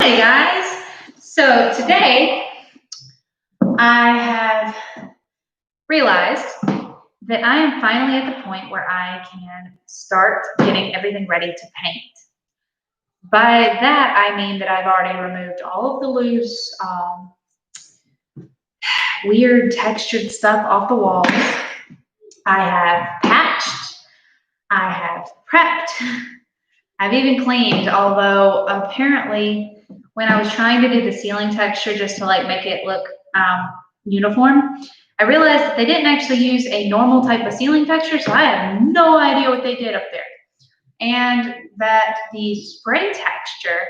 Hi guys! So today I have realized that I am finally at the point where I can start getting everything ready to paint. By that I mean that I've already removed all of the loose, weird textured stuff off the walls. I have patched, I have prepped, I've even cleaned, although apparently when I was trying to do the ceiling texture just to like make it look uniform, I realized that they didn't actually use a normal type of ceiling texture, so I have no idea what they did up there. And that the spray texture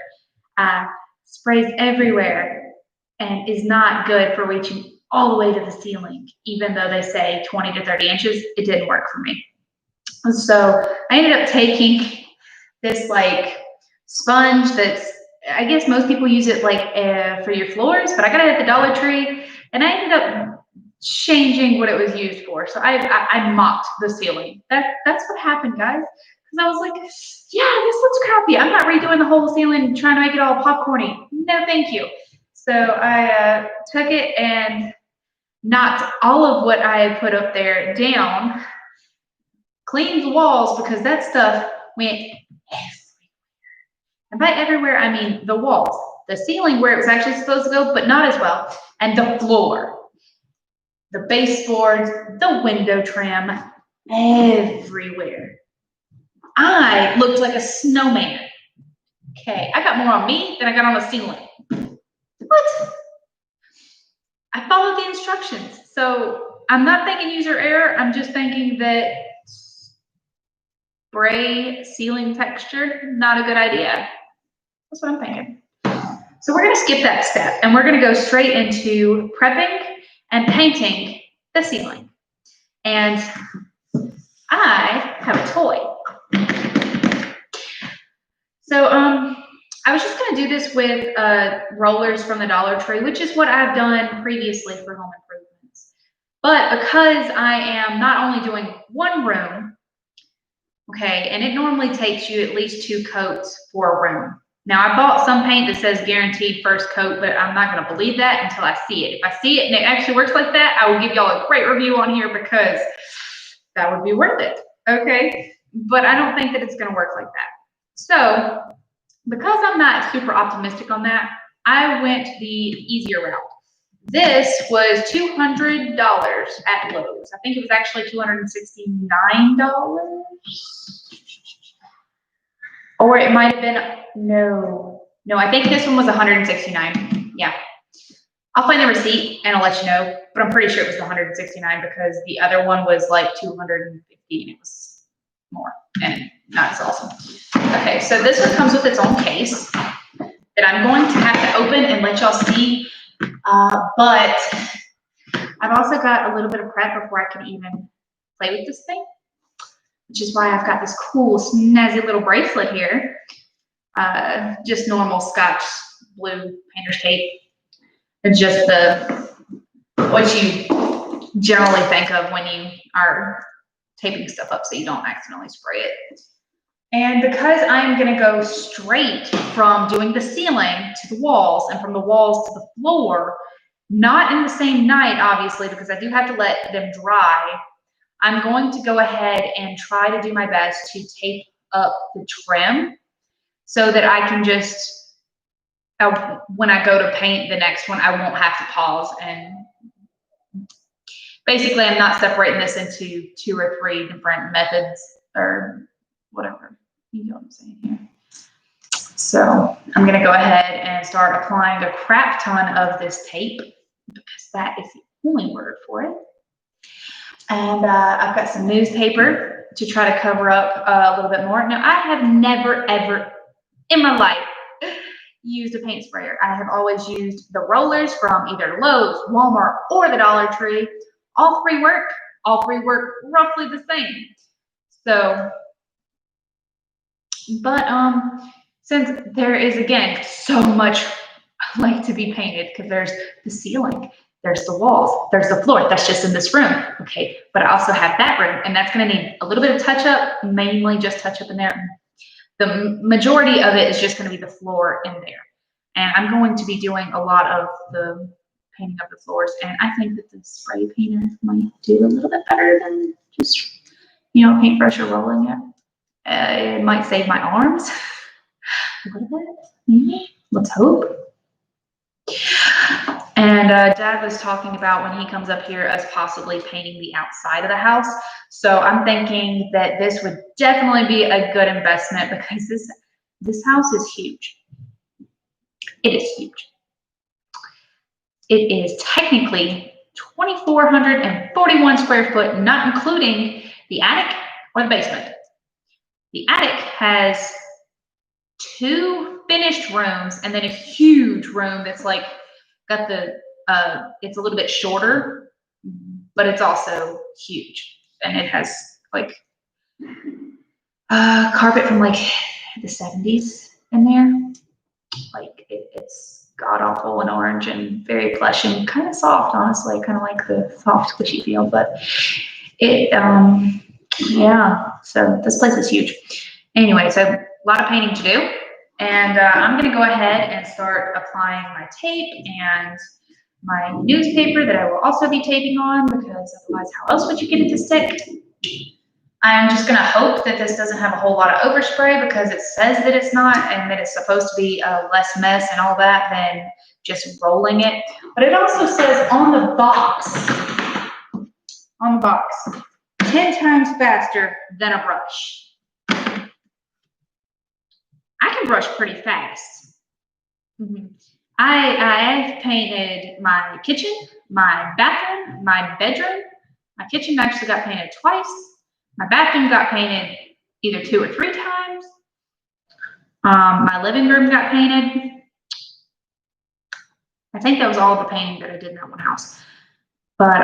sprays everywhere and is not good for reaching all the way to the ceiling, even though they say 20 to 30 inches, it didn't work for me. So I ended up taking this like sponge that's, I guess most people use it like for your floors, but I got it at the Dollar Tree and I ended up changing what it was used for. So I mopped the ceiling. That's what happened, guys. Because I was like, yeah, this looks crappy. I'm not redoing the whole ceiling trying to make it all popcorny. No, thank you. So I took it and knocked all of what I had put up there down, cleaned the walls because that stuff went everywhere. And by everywhere, I mean the walls, the ceiling where it was actually supposed to go, but not as well, and the floor, the baseboards, the window trim, everywhere. I looked like a snowman. Okay, I got more on me than I got on the ceiling. What? I followed the instructions. So I'm not thinking user error. I'm just thinking that spray ceiling texture, not a good idea. That's what I'm thinking. So we're going to skip that step and we're going to go straight into prepping and painting the ceiling. And I have a toy. So I was just going to do this with rollers from the Dollar Tree, which is what I've done previously for home improvements. But because I am not only doing one room, okay, and it normally takes you at least 2 coats for a room. Now, I bought some paint that says guaranteed first coat, but I'm not going to believe that until I see it. If I see it and it actually works like that, I will give y'all a great review on here because that would be worth it, okay? But I don't think that it's going to work like that. So, because I'm not super optimistic on that, I went the easier route. This was $200 at Lowe's. I think it was actually $269. Or it might have been, no, I think this one was $169. Yeah. I'll find the receipt and I'll let you know, but I'm pretty sure it was $169 because the other one was like $250 and it was more and not as awesome. Okay, so this one comes with its own case that I'm going to have to open and let y'all see, but I've also got a little bit of prep before I can even play with this thing, which is why I've got this cool snazzy little bracelet here. Just normal Scotch blue painter's tape. It's just what you generally think of when you are taping stuff up so you don't accidentally spray it. And because I'm gonna go straight from doing the ceiling to the walls and from the walls to the floor, not in the same night, obviously, because I do have to let them dry, I'm going to go ahead and try to do my best to tape up the trim so that I can just, when I go to paint the next one, I won't have to pause. And basically, I'm not separating this into 2 or 3 different methods or whatever. You know what I'm saying here. So I'm going to go ahead and start applying a crap ton of this tape because that is the only word for it. And I've got some newspaper to try to cover up a little bit more. Now, I have never, ever in my life used a paint sprayer. I have always used the rollers from either Lowe's, Walmart, or the Dollar Tree. All three work roughly the same. So, but since there is, again, so much like to be painted because there's the ceiling, there's the walls, there's the floor. That's just in this room, okay? But I also have that room, and that's going to need a little bit of touch up, mainly just touch up in there. The majority of it is just going to be the floor in there. And I'm going to be doing a lot of the painting of the floors. And I think that the spray painter might do a little bit better than just, paintbrush or rolling it. It might save my arms a little bit, maybe. Let's hope. And Dad was talking about when he comes up here us possibly painting the outside of the house. So I'm thinking that this would definitely be a good investment because this house is huge. It is huge. It is technically 2,441 square foot, not including the attic or the basement. The attic has 2 finished rooms and then a huge room that's like got it's a little bit shorter, but it's also huge. And it has like carpet from like the 70s in there. Like it's god awful and orange and very plush and kind of soft, honestly. Kind of like the soft squishy feel, but yeah. So this place is huge. Anyway, so a lot of painting to do. And I'm going to go ahead and start applying my tape and my newspaper that I will also be taping on, because otherwise how else would you get it to stick? I'm just going to hope that this doesn't have a whole lot of overspray, because it says that it's not and that it's supposed to be less mess and all that than just rolling it. But it also says on the box, 10 times faster than a brush. I can brush pretty fast. I've painted my kitchen, my bathroom, my bedroom. My kitchen actually got painted twice. My bathroom got painted either 2 or 3 times. My living room got painted. I think that was all the painting that I did in that one house. But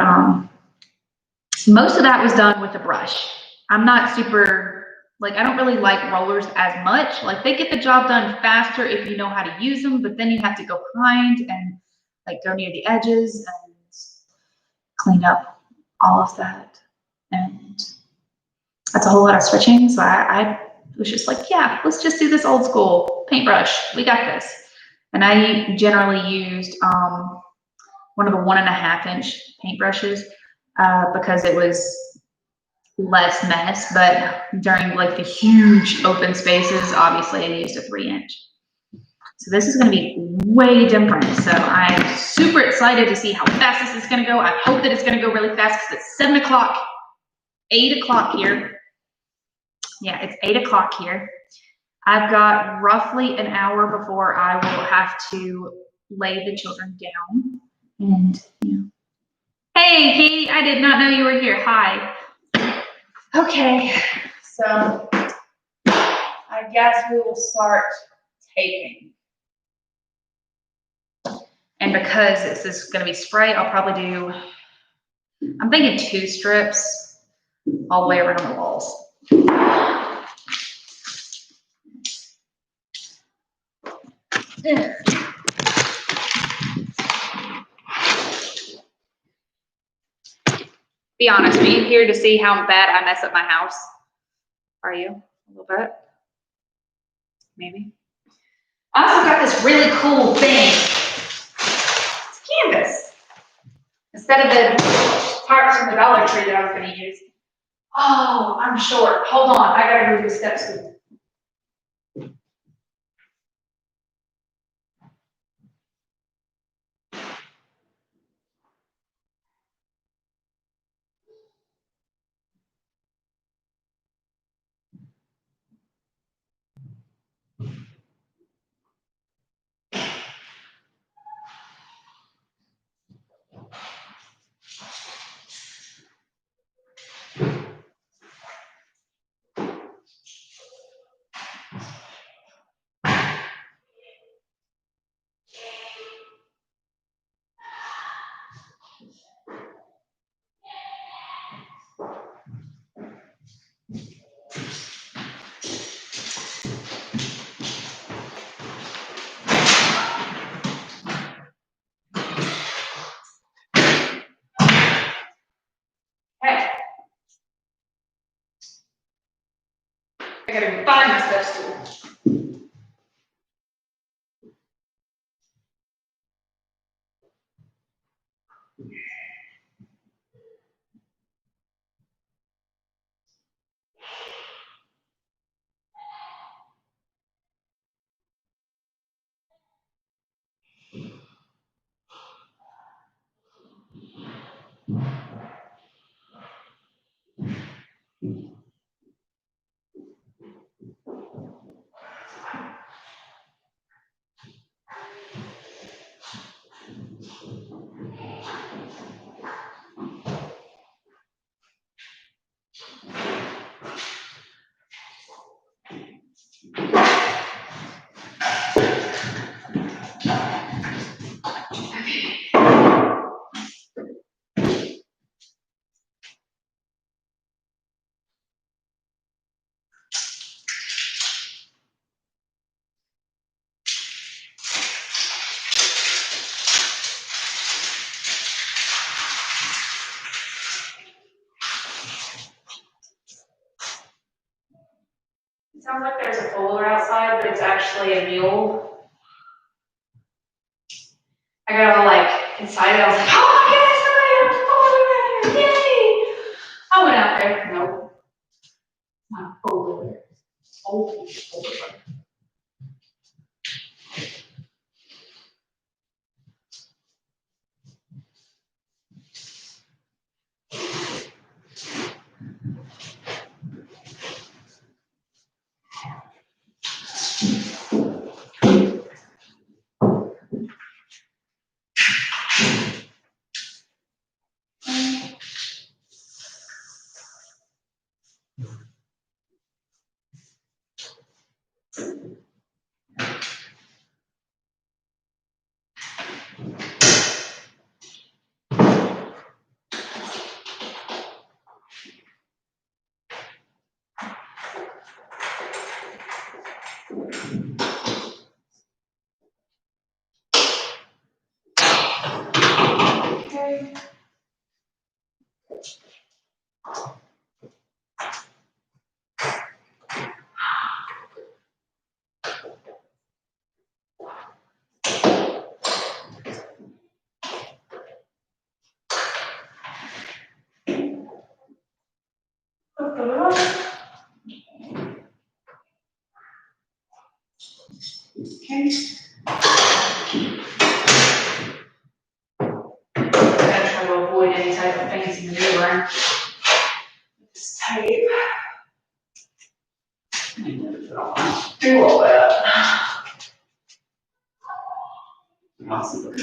most of that was done with a brush. I'm not super, I don't really like rollers as much. Like, they get the job done faster if you know how to use them, but then you have to go behind and go near the edges and clean up all of that. And that's a whole lot of switching. So I was just like, yeah, let's just do this old school paintbrush. We got this. And I generally used one of the 1.5-inch paintbrushes because it was less mess. But during the huge open spaces, obviously I used a 3-inch. So this is going to be way different. So I'm super excited to see how fast this is going to go. I hope that it's going to go really fast because it's 7 o'clock, 8 o'clock here. Yeah, it's 8 o'clock here. I've got roughly an hour before I will have to lay the children down. And, Hey, Katie, I did not know you were here. Hi. Okay, so I guess we will start taping. And because this is going to be spray, I'll probably do, I'm thinking 2 strips all the way around the walls. Be honest, are you here to see how bad I mess up my house? Are you? A little bit? Maybe. I also got this really cool thing. It's canvas. Instead of the parts from the Dollar Tree that I was going to use. Oh, I'm short. Hold on. I got to move the steps. I gotta go find my step stool. It sounds like there's a folder outside, but it's actually a mule. I got all like excited. I was like, oh my goodness, somebody has a folder right here. Yay! I went out there. Nope. Not a folder. Open folder. Okay. Okay. I gotta try to avoid any type of fancy maneuver. This tape. Do all that. Awesome.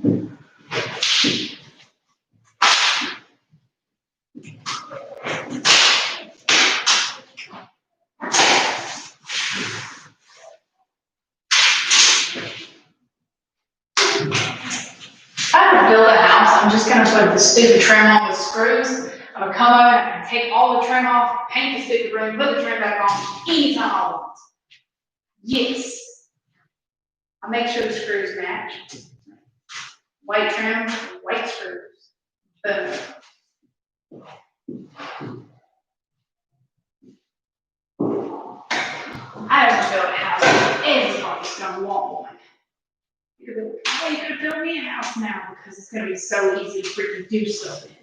If I were to build a house, I'm just going to put the stupid trim on with screws. I'm going to come over and take all the trim off, paint the stupid room, put the trim back on anytime I want. Yes. I'll make sure the screws match. White trim, white screws. Boom. I don't build a house. Everybody's going to want one. You could build me a house now because it's going to be so easy to freaking do something.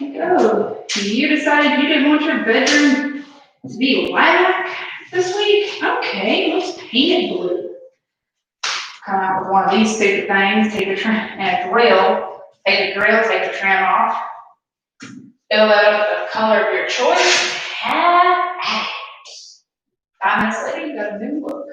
Oh, you decided you didn't want your bedroom to be lilac this week? Okay, let's paint it blue. Come out with one of these stupid things, take the trim and a drill, take the drill, take the trim off, fill it up the color of your choice, and have at it. 5 minutes later, you got a new look.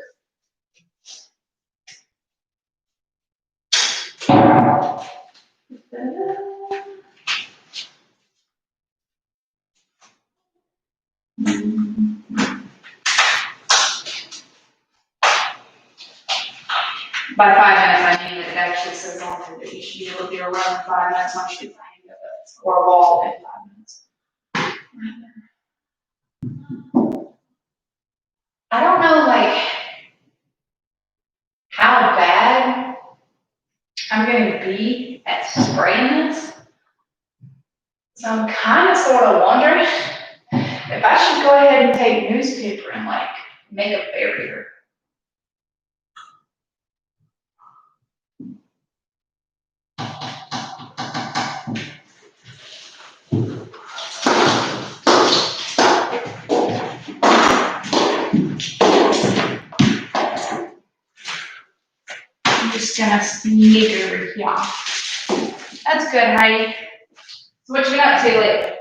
By 5 minutes, I mean that it actually says on there that you should be able to do a run in 5 minutes once you find it, or a wall in 5 minutes. I don't know, like, how bad I'm going to be at spraying this. So I'm kind of sort of wondering if I should go ahead and take newspaper and, like, make a barrier. I'm just gonna sneaker, yeah. That's good, Heidi. So what you been up to lately?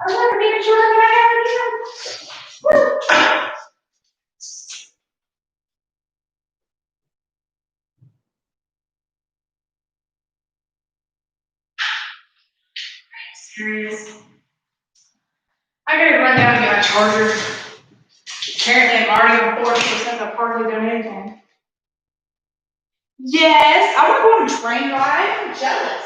I'm not making sure that I have it. Serious. I gotta run down and get my charger. Apparently, I'm already on 40% of partly donated. Yes, I want to go on a train ride. I'm jealous.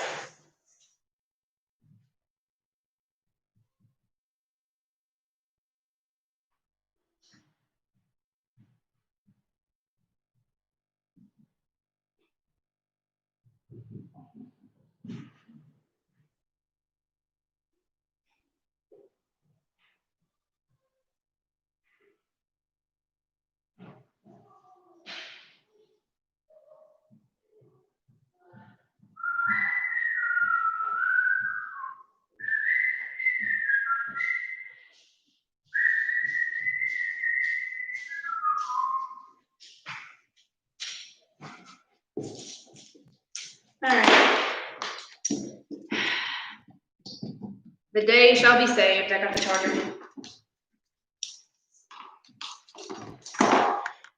All right. The day shall be saved. I got the charger.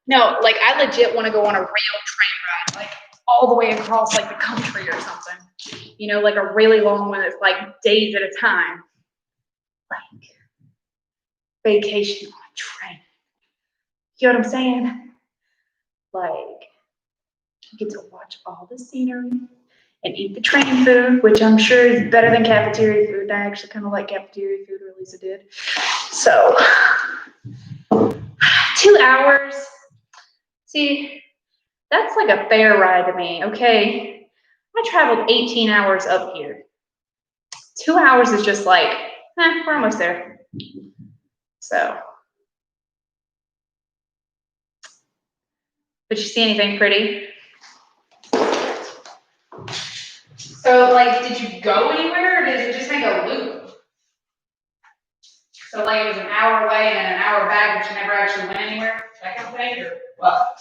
No, like I legit want to go on a real train ride, like all the way across like the country or something. You know, like a really long one that's like days at a time. Like vacation on a train. You know what I'm saying? Like you get to watch all the scenery and eat the train food, which I'm sure is better than cafeteria food. I actually kind of like cafeteria food, or at least I did. So 2 hours. See, that's like a fair ride to me, okay? I traveled 18 hours up here. 2 hours is just like, we're almost there. So, did you see anything pretty? So, like, did you go anywhere, or did it just make a loop? So, like, it was an hour away and an hour back, but you never actually went anywhere? That kind of thing, or what?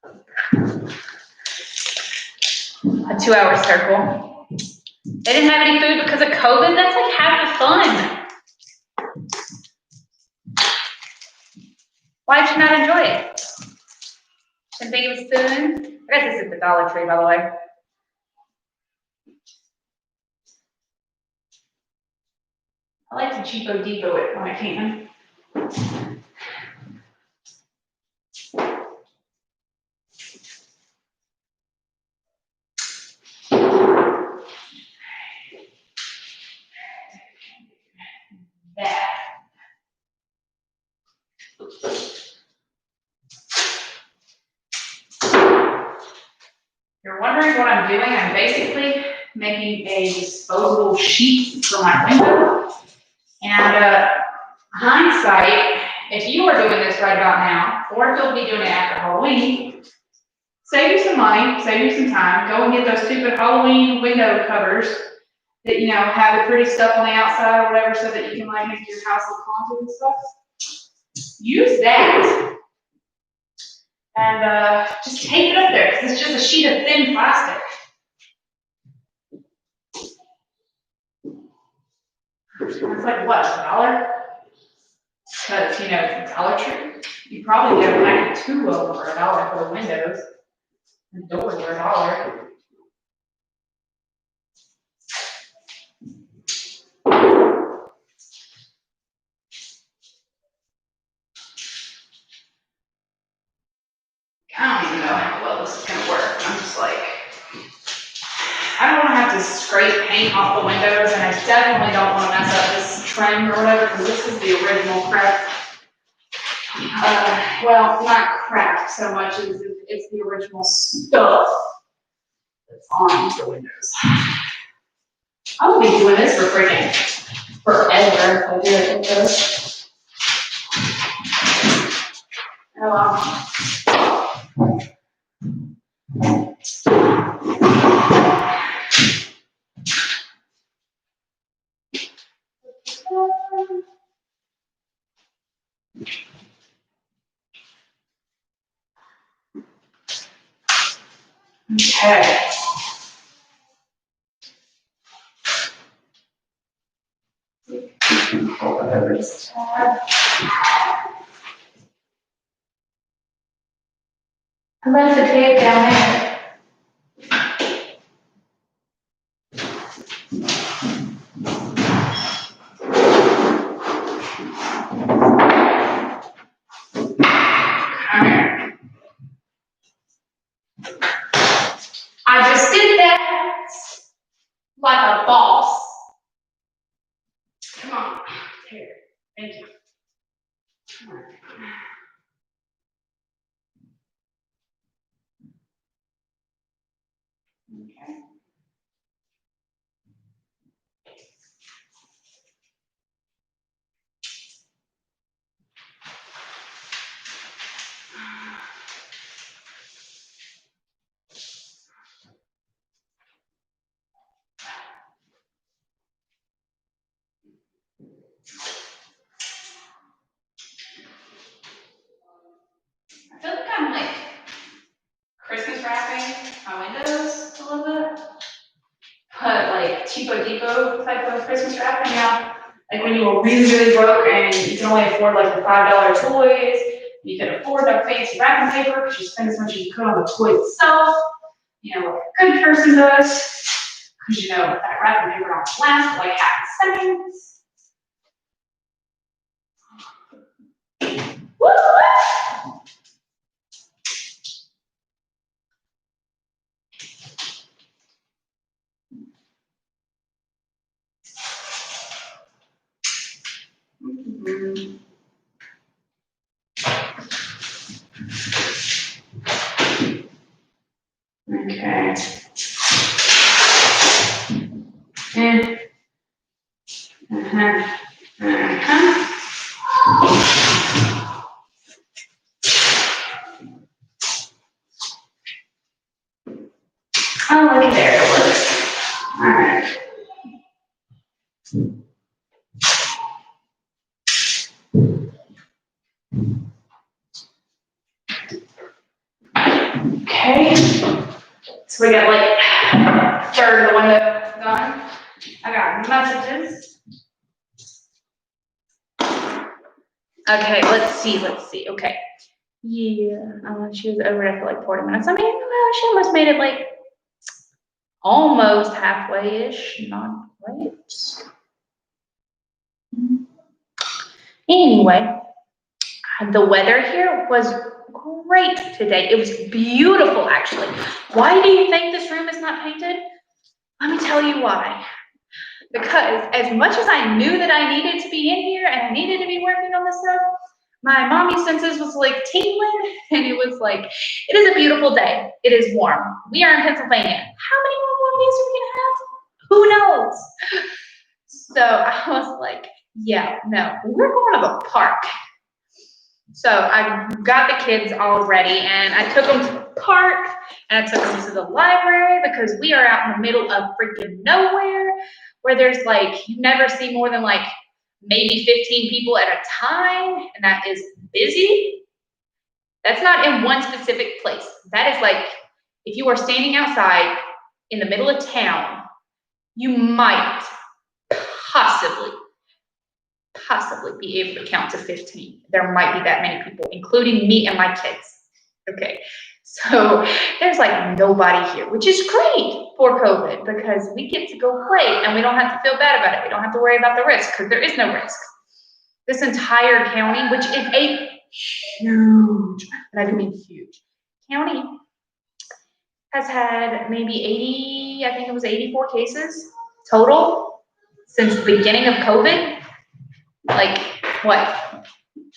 A 2-hour circle. They didn't have any food because of COVID. That's like half the fun. Why'd you not enjoy it? Some big of a spoon. I got this at the Dollar Tree, by the way. I like to cheapo depot it when I can. That. You're wondering what I'm doing? I'm basically making a disposable sheet for my window. And hindsight, if you are doing this right about now, or if you'll be doing it after Halloween, save you some money, save you some time. Go and get those stupid Halloween window covers that, you know, have the pretty stuff on the outside or whatever so that you can like make your house look haunted and stuff. Use that. And just tape it up there because it's just a sheet of thin plastic. It's like what, $1? Because, you know, Dollar Tree, you probably get a pack of 2 of them for $1 for the windows. The doors are $1. I don't even know how well this is going to work. I'm just like, I don't want to have to scrape paint off the windows, and I definitely don't want to mess up this trim or whatever, because this is the original crap. Well, not crap so much as it's the original stuff that's on the windows. I will be doing this for freaking forever if I do it like this. Oh well. Okay. I left the tape down there. I just did that like a boss. Come on. Here. Thank you. Come on. Okay. I feel like I'm like Christmas wrapping my windows a little bit. But like cheapo depot type of Christmas wrapping, yeah. Like when you were really, really broke and you can only afford like the $5 toys, you can afford that fancy wrapping paper because you spend as much as you could on the toy itself, you know, like a good person does. Because you know that wrapping paper don't last for like half a second. Woo! Mm-hmm. Okay. And Oh, look at there, it works. All right. Okay. So we got like a third of the window done. I got messages. Okay, let's see. Okay. Yeah, she was over after like 40 minutes. I mean, well, she almost made it like almost halfway-ish, not quite. Anyway, the weather here was great today. It was beautiful, actually. Why do you think this room is not painted? Let me tell you why. Because as much as I knew that I needed to be in here and I needed to be working on this stuff, my mommy senses was like tingling, and it was like, it is a beautiful day. It is warm. We are in Pennsylvania. How many more warm days are we gonna have? Who knows? So I was like, yeah, no, we're going to the park. So I got the kids all ready, and I took them to the park, and I took them to the library, because we are out in the middle of freaking nowhere, where there's like, you never see more than like maybe 15 people at a time, and that is busy. That's not in one specific place. That is like, if you are standing outside in the middle of town, you might possibly be able to count to 15. There might be that many people, including me and my kids. Okay, so there's like nobody here, which is great for COVID, because we get to go play and we don't have to feel bad about it. We don't have to worry about the risk, because there is no risk. This entire county, which is a huge, and I do mean huge, county, has had maybe 80, I think it was 84 cases total since the beginning of COVID. Like, what,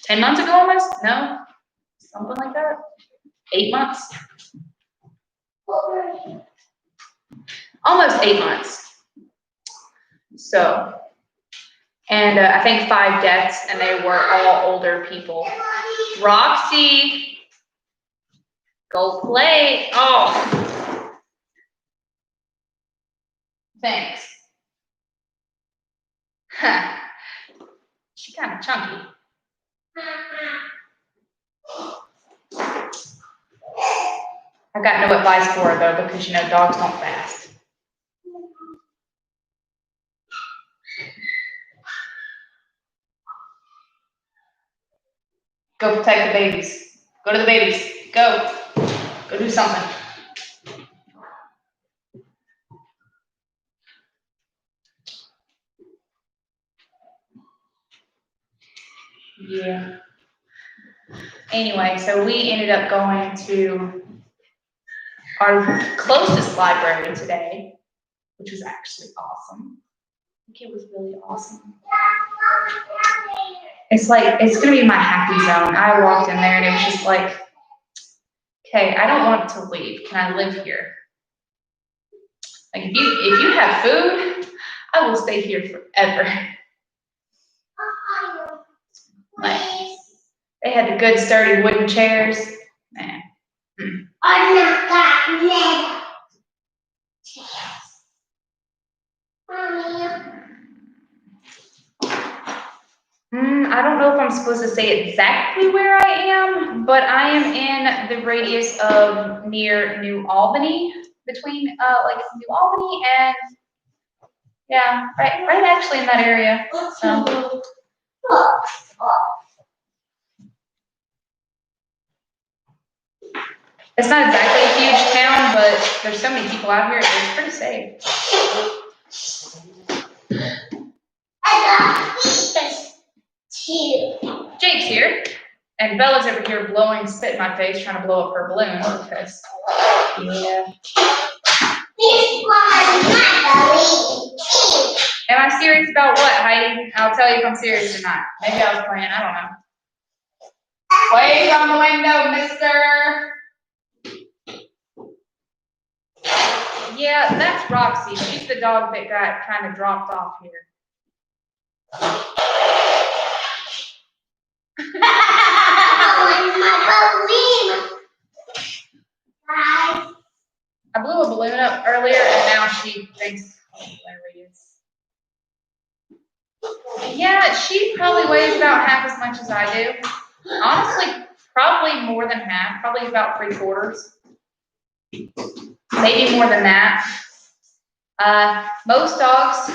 10 months ago almost? No? Something like that? 8 months? Almost 8 months. So, and I think 5 deaths, and they were all older people. Roxy, go play. Oh, thanks. Huh. She's kind of chunky. I got no advice for her though, because you know dogs don't fast. Go protect the babies. Go to the babies. Go. Go do something. Yeah. Anyway, so we ended up going to our closest library today, which was actually awesome. I think it was really awesome. It's like, it's gonna be my happy zone. I walked in there and it was just like, okay, I don't want to leave. Can I live here? Like, if you have food, I will stay here forever. Like, they had the good sturdy wooden chairs. Man. I don't know if I'm supposed to say exactly where I am, but I am in the radius of near New Albany, between like New Albany and, yeah, right actually in that area. So. It's not exactly a huge town, but there's so many people out here, it's pretty safe. Jake's here, and Bella's over here blowing spit in my face, trying to blow up her balloon, because, yeah. Am I serious about what, Heidi? I'll tell you if I'm serious or not. Maybe I was playing, I don't know. Wait on the window, mister. Yeah, that's Roxy. She's the dog that got kind of dropped off here. I blew a balloon up earlier, and now she thinks it's hilarious. Yeah, she probably weighs about half as much as I do. Honestly, probably more than half, probably about 3/4. maybe more than that. Most dogs,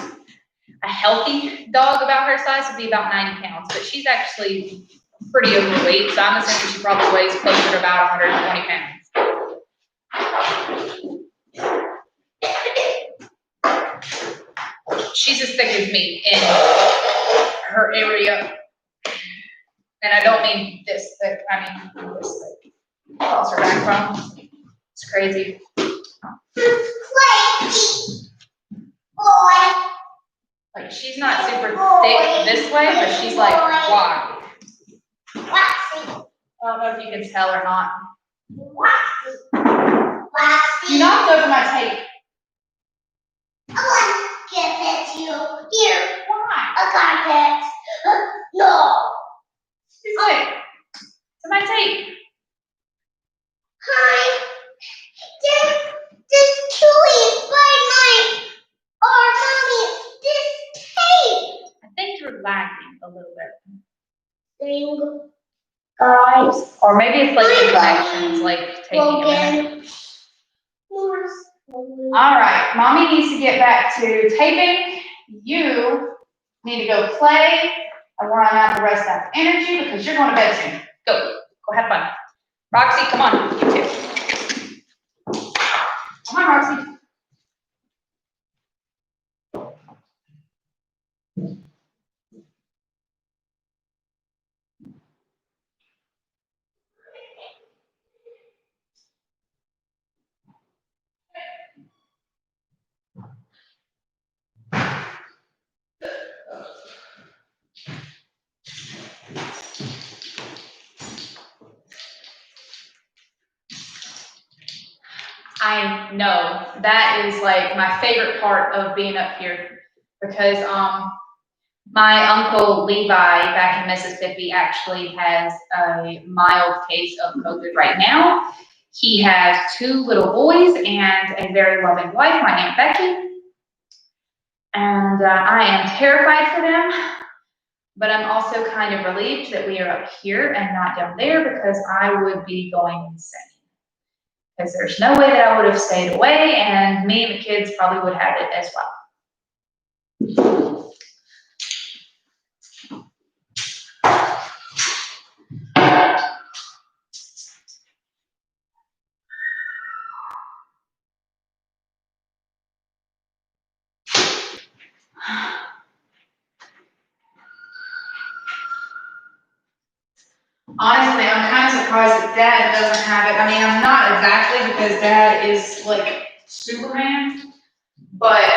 a healthy dog about her size would be about 90 pounds, but she's actually pretty overweight, so I'm assuming she probably weighs closer to about 120 pounds. She's as thick as me in her area. And I don't mean this thick, I mean this thick. Across her back from. It's crazy. Like, she's not super thick this way, but she's like wide. I don't know if you can tell or not. You knocked over my tape. I want to give it to you. Here. Why? I got it. No. She's like, to my tape. Hi. This Chewy by my mommy. This tape. I think you're lagging a little bit. Thing, guys. Or maybe it's like the connections, like taking a minute. All right, mommy needs to get back to taping. You need to go play and run out the rest of energy because you're going to bed soon. Go have fun. Roxy, come on, you too. Come on, Roxy. I know that is like my favorite part of being up here because my uncle Levi back in Mississippi actually has a mild case of COVID right now. He has 2 little boys and a very loving wife, my Aunt Becky. And I am terrified for them, but I'm also kind of relieved that we are up here and not down there because I would be going insane. Because there's no way that I would have stayed away, and me and the kids probably would have it as well. Honestly, I'm kind of surprised that Dad doesn't have it. I mean, I'm not exactly because Dad is like Superman, but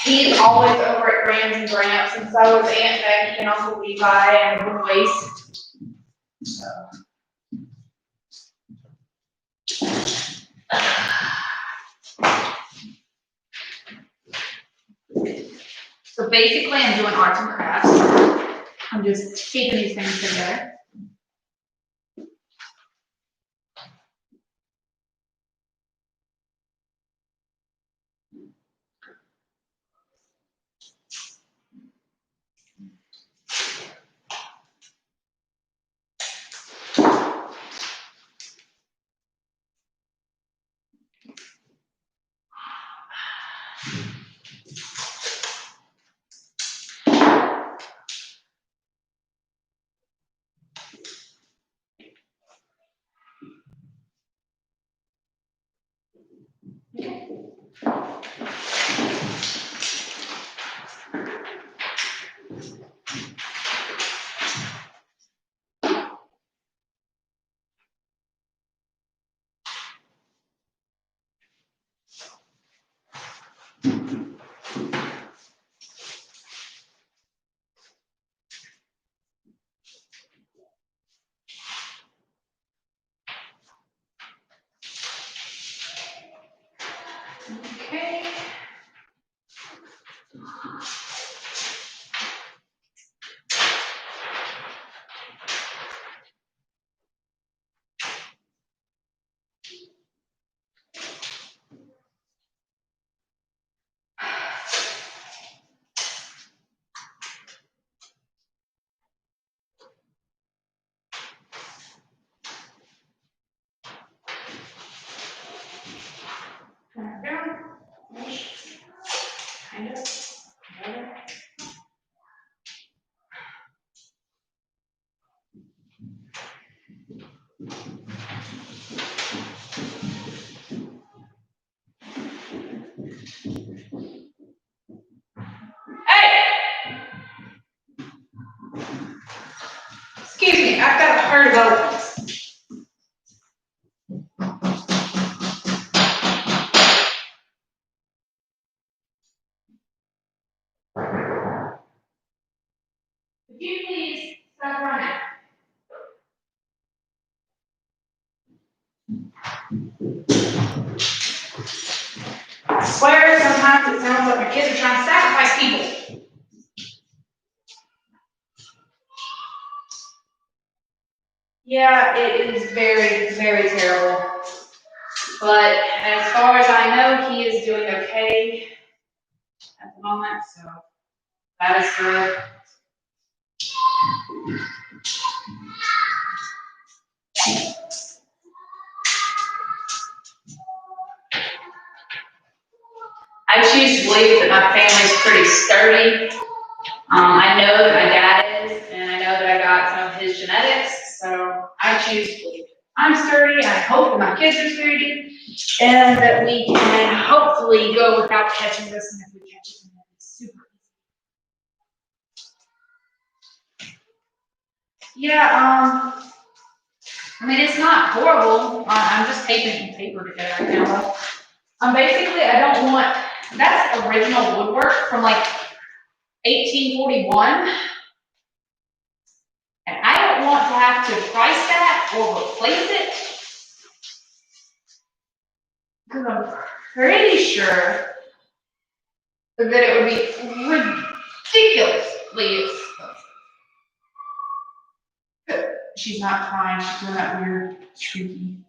he's always over at Grams and Gramps, and so is Aunt Becky and Uncle Levi and the boys. So basically, I'm doing arts and crafts. I'm just keeping these things together. Okay. heard of openings. Could you please stop running? I swear sometimes it sounds like my kids are trying to sacrifice people. Yeah, it is very, very terrible. But as far as I know, he is doing okay at the moment, so that is good. I choose to believe that my family's pretty sturdy. I know that my dad is, and I know that I got some of his genetics, so I choose to believe I'm sturdy. I hope that my kids are sturdy, and that we can hopefully go without catching this, and if we catch it, then it'll be super easy. Yeah, I mean, it's not horrible. I'm just taping paper together right now. Basically, I don't want, that's original woodwork from like 1841. And I don't want to have to price that or replace it. Because I'm pretty sure that it would be ridiculously expensive. She's not crying, she's doing that weird shrieky.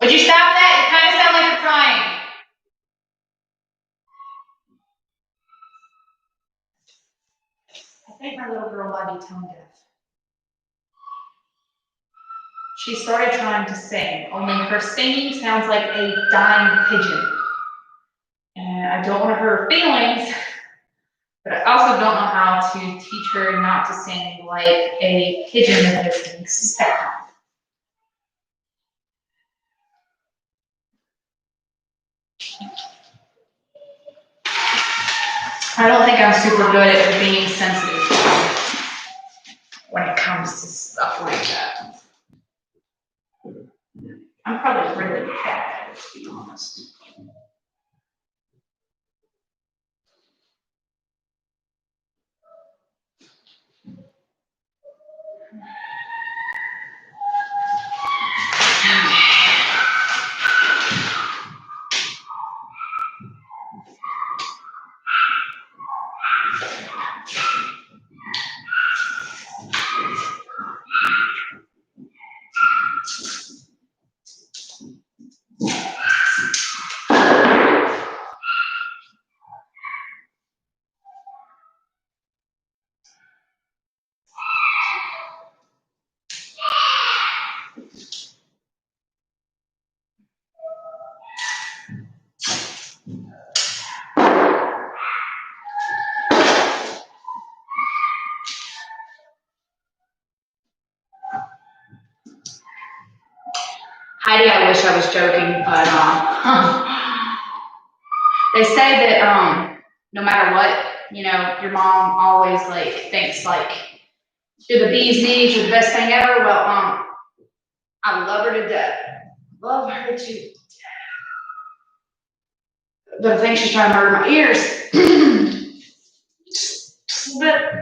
Would you stop that? You kind of sound like you're crying. I think my little girl might be tone deaf. She started trying to sing, only her singing sounds like a dying pigeon. And I don't want to hurt her feelings, but I also don't know how to teach her not to sing like a pigeon that is being set on. I don't think I'm super good at being sensitive when it comes to stuff like that. I'm probably really bad at it, to be honest. Heidi, I wish I was joking, but they say that no matter what, you know, your mom always like thinks like you're the bee's knees, you're the best thing ever. Well, I love her to death. Love her to death. But I think she's trying to murder my ears. But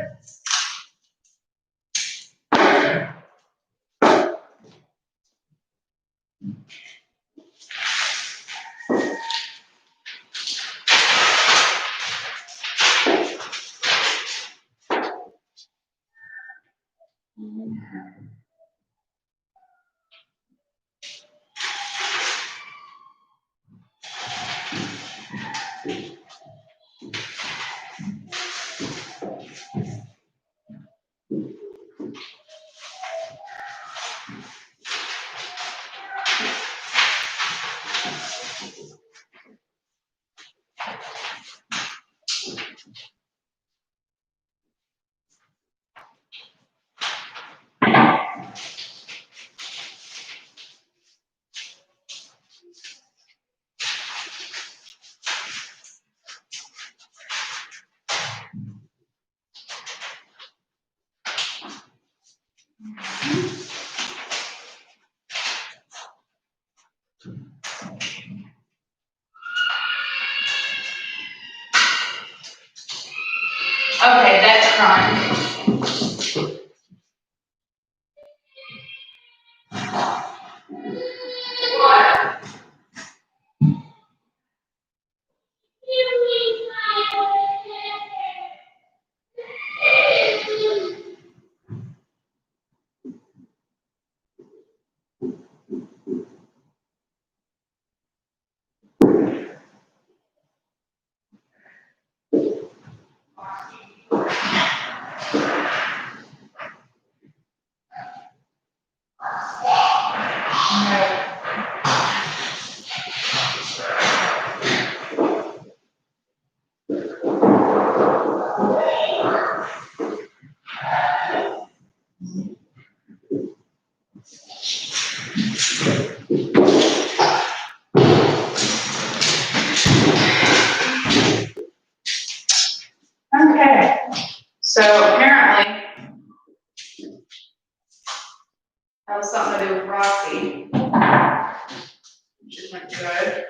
Okay, that's crying. Okay, so apparently that was something to do with Roxy, which isn't good.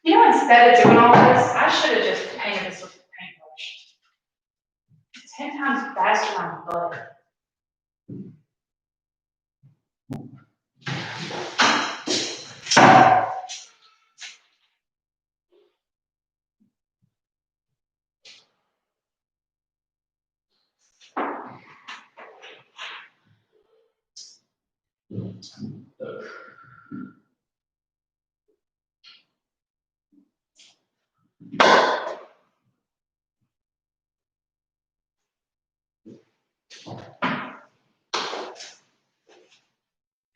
You know, instead of doing all this, I should have just painted this with a paintbrush. It's 10 times faster on butter.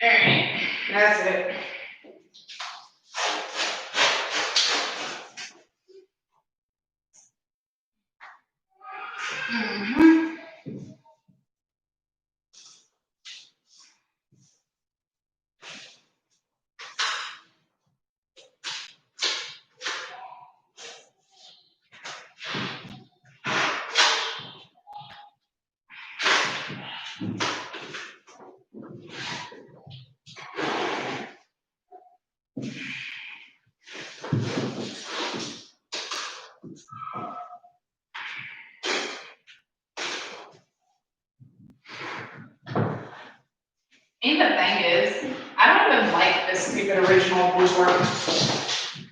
Alright, that's it. Mhm. And the thing is, I don't even like this stupid original board.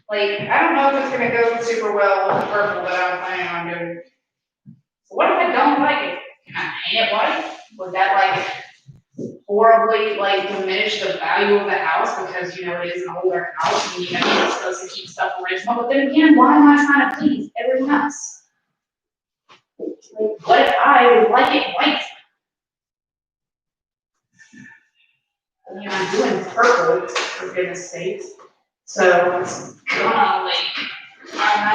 Like, I don't know if it's gonna go super well with the purple that I'm planning on doing. So what if I don't like it? Can I paint it white? Would that like horribly like diminish the value of the house because you know it is an older house and you know you're supposed to keep stuff original? But then again, why am I trying to please everyone else? Like, what if I would like it white? I mean, I'm doing purple, for goodness sakes. So it's gonna like, I'm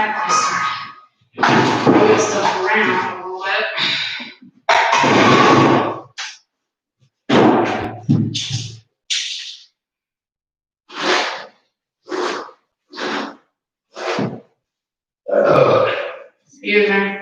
Excuse me.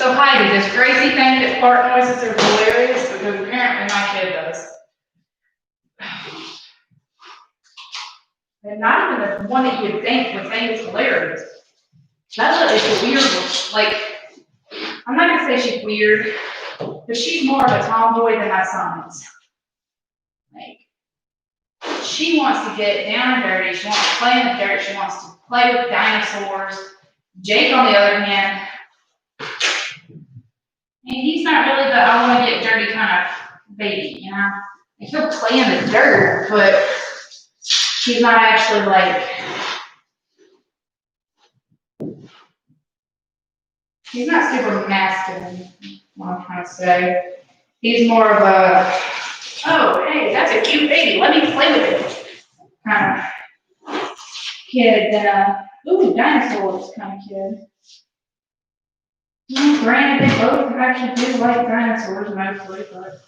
So Heidi, does Gracie think that fart noises are hilarious? Because apparently my kid does. And not even the one that you'd think would think it's hilarious. That's a weird one. Like, I'm not gonna say she's weird, but she's more of a tomboy than my son is. Like, she wants to get down and dirty, she wants to play in the dirt, she wants to play with dinosaurs. Jake, on the other hand, and he's not really the I want to get dirty kind of baby, you know? Like, he'll play in the dirt, but he's not actually like, he's not super masculine, what I'm trying to say. He's more of a, oh, hey, that's a cute baby, let me play with it kind of kid than a, ooh, dinosaurs kind of kid. Granted, they both actually do like dinosaurs mostly, but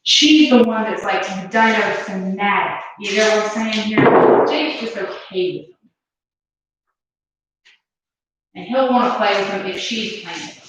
she's the one that's like dino fanatic. You know what I'm saying here? Jake's just okay with them. And he'll want to play with them if she's playing with them.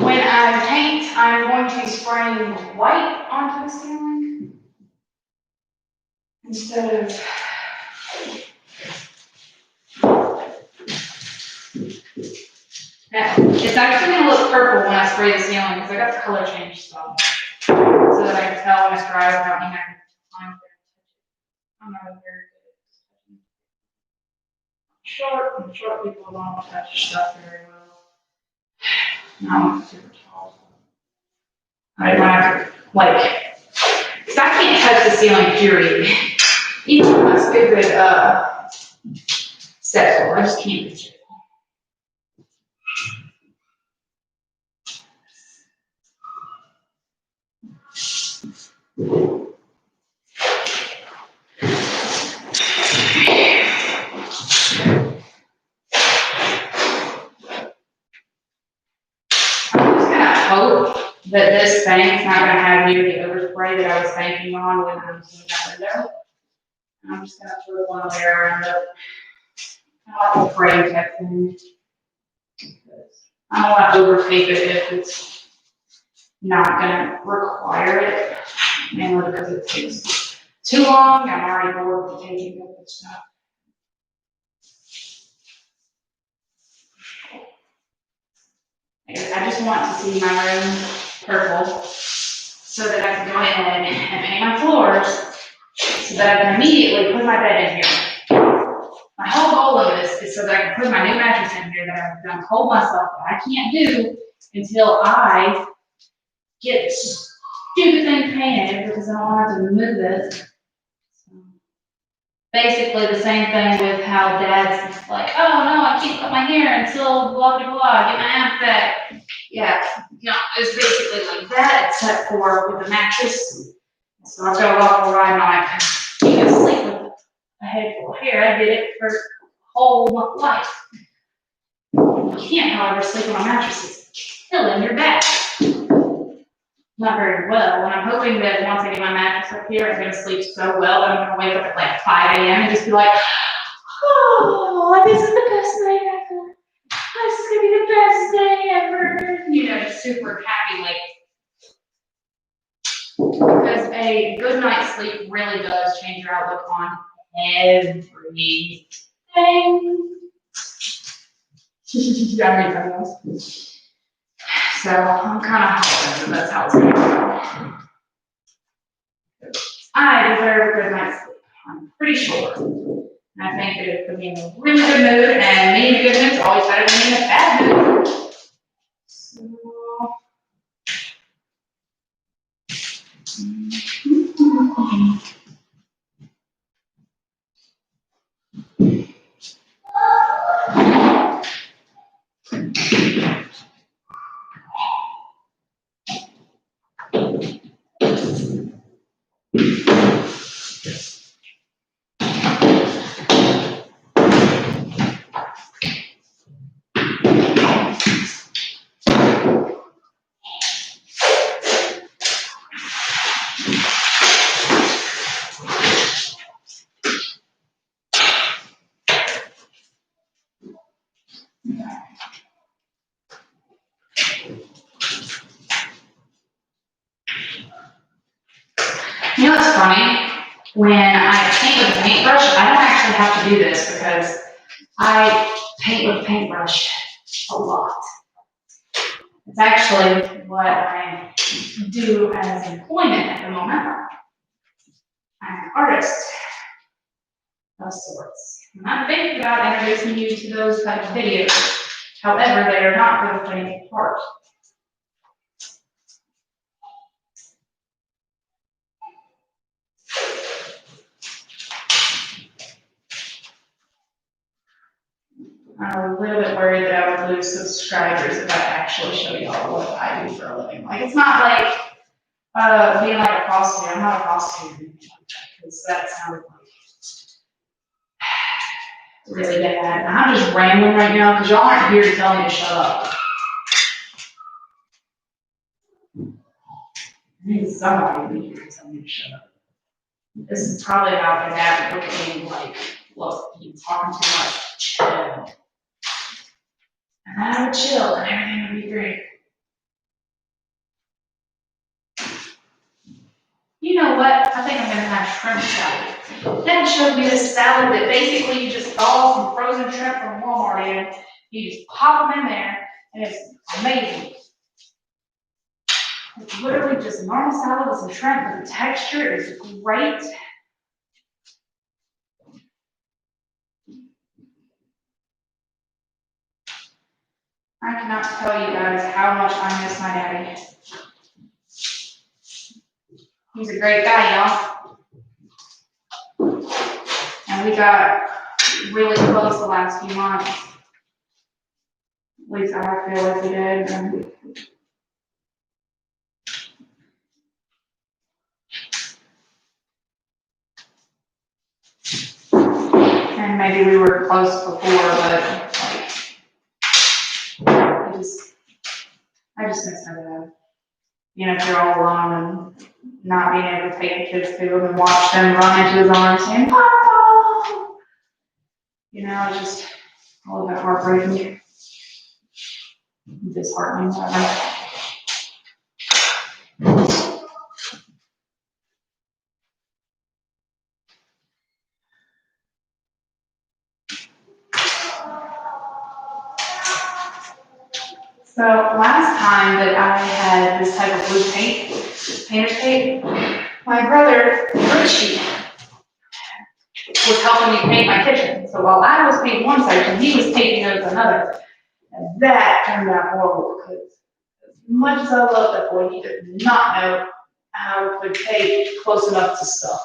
When I paint, I'm going to be spraying white onto the ceiling instead of it's actually going to look purple when I spray the ceiling because I got the color change stuff so that I can tell when it's dry without me having time to touch it. I'm not very good at touching. Short people don't touch stuff very well. No, I'm super tall. I don't have to, like, because I can't touch the ceiling, period. Even with my stupid step stool, I just can't touch it. Hope that this bank's not going to have near the overspray that I was banking on when I'm seeing that window. I'm just going to throw one layer around it. I like to pray type thing. I don't want to overthink it if it's not gonna require it, mainly because it takes too long. I'm already bored with taking up this stuff. I just want to see my room purple so that I can go ahead and paint my floors so that I can immediately put my bed in here. My whole goal of this is so that I can put my new mattress in here that I've done told myself that I can't do until I get this stupid thing painted because I don't want to move it. So basically the same thing with how Dad's like, oh no, I can't cut my hair until blah blah blah, get my abs back. Yeah, no, it's basically like that, except for with the mattress. So I've got a lot more riding on it. You can sleep with a head full of hair. I did it for whole life. You can't, however, sleep on a mattress. It's killing your back. Not very well, and I'm hoping that once I get my mattress up here, I'm going to sleep so well that I'm going to wake up at like 5 a.m. and just be like, oh, this is the best night ever. This is going to be the best day ever. You know, just super happy, like, because a good night's sleep really does change your outlook on everything. Yeah, so I'm kind of hoping that that's how it's going to go. I deserve a good night's sleep. I'm pretty sure. And I think that it put me in a really good mood, and me in a good mood is always better than me in a bad mood. So. You know what's funny? When I paint with a paintbrush, I don't actually have to do this because I paint with a paintbrush a lot. It's actually what I do as employment at the moment. I'm an artist of sorts. And I'm thinking about introducing you to those type of videos. However, they are not for the playing part. I'm a little bit worried that I would lose subscribers if I actually show y'all what I do for a living. Like, it's not like being like a prostitute. I'm not a prostitute, because that sounded like really bad. And I'm just rambling right now because y'all aren't here to tell me to shut up. I need somebody to be here to tell me to shut up. This is probably about my dad looking at me like, look, you're talking too much. Chill. And I would chill and everything would be great. You know what? I think I'm gonna have shrimp salad. Dad showed me this salad that basically you just thaw some frozen shrimp from Walmart in. You just pop them in there, and it's amazing. It's literally just normal salad with some shrimp, but the texture is great. I cannot tell you guys how much I miss my daddy. He's a great guy, y'all. And we got really close the last few months. At least I feel like we did. And maybe we were close before, but I just miss my dad. You know, if you're all alone and not being able to take the kids to him and watch them run into his arms saying, Papa! You know, it's just A little bit heartbreaking. Disheartening, whatever. So last time that I had this type of blue paint, painter's tape, my brother Richie was helping me paint my kitchen. So while I was painting one section, he was painting over another. And that turned out horrible because as much as I love that boy, he did not know how to put tape close enough to stuff.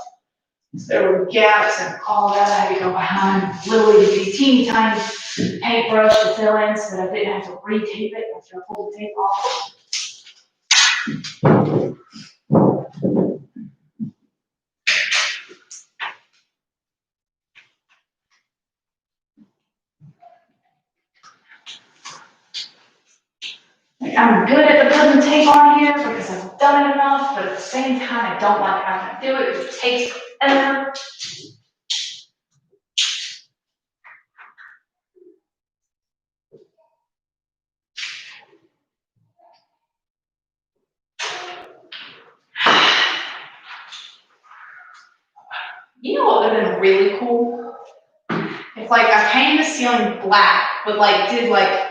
So there were gaps and all that. I had to go behind literally these teeny tiny paintbrush to fill in so that I didn't have to re-tape it after I pulled the tape off. Like, I'm good at putting the tape on here because I've done it enough, but at the same time, I don't like having to do it because it takes forever. You know what would have been really cool? If like I painted the ceiling black, but like did like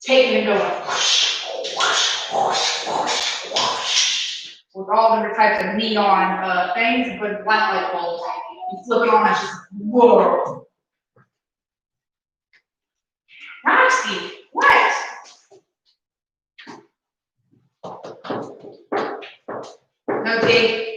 take it and go like whoosh, whoosh, whoosh, whoosh, whoosh, with all different types of neon things and put black light bulbs. You flip it on, it's just whoa. Roxy, what? No tape.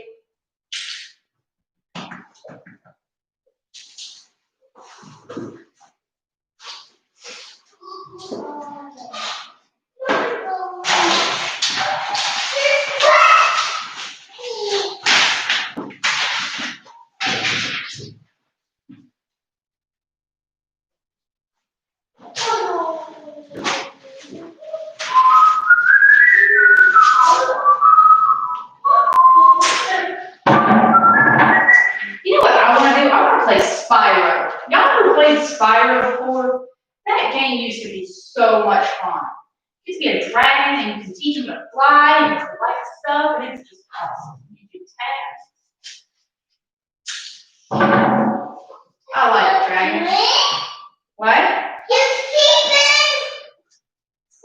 You know what I want to do? I want to play Spyro. Y'all ever played Spyro before? That game used to be so much fun. You used to be a dragon and you can teach them to fly and collect stuff, and it's just awesome. You do tasks. I like dragons. What? You're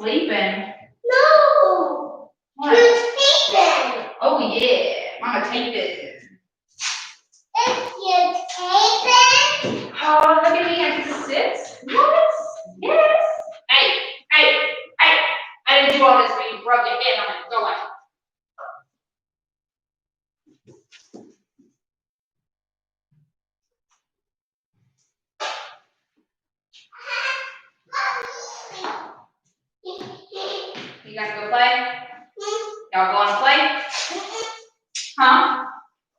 Sleeping? No. What? You're sleeping. Oh yeah, Mama take this. If you're sleeping. Oh, look at me, I get to sit. What? Yes. Hey, hey, hey! I didn't do all this when you broke your head on it. Go away. You guys go play? Y'all going to play? Huh?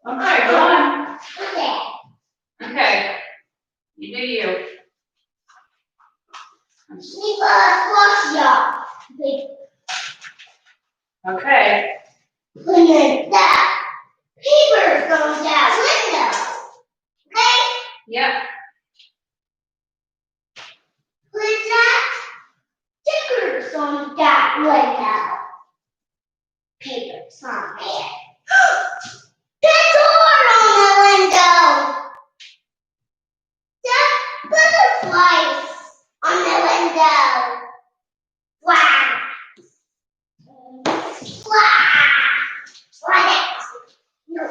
Okay, go on. Okay. Okay. You do you. Sleep watch y'all. Okay. When that paper goes out window. Okay? Yep. When that stickers on that window. Papers on there. That's all on the window. The butterflies on the window. Wow. Wow. Wow. No.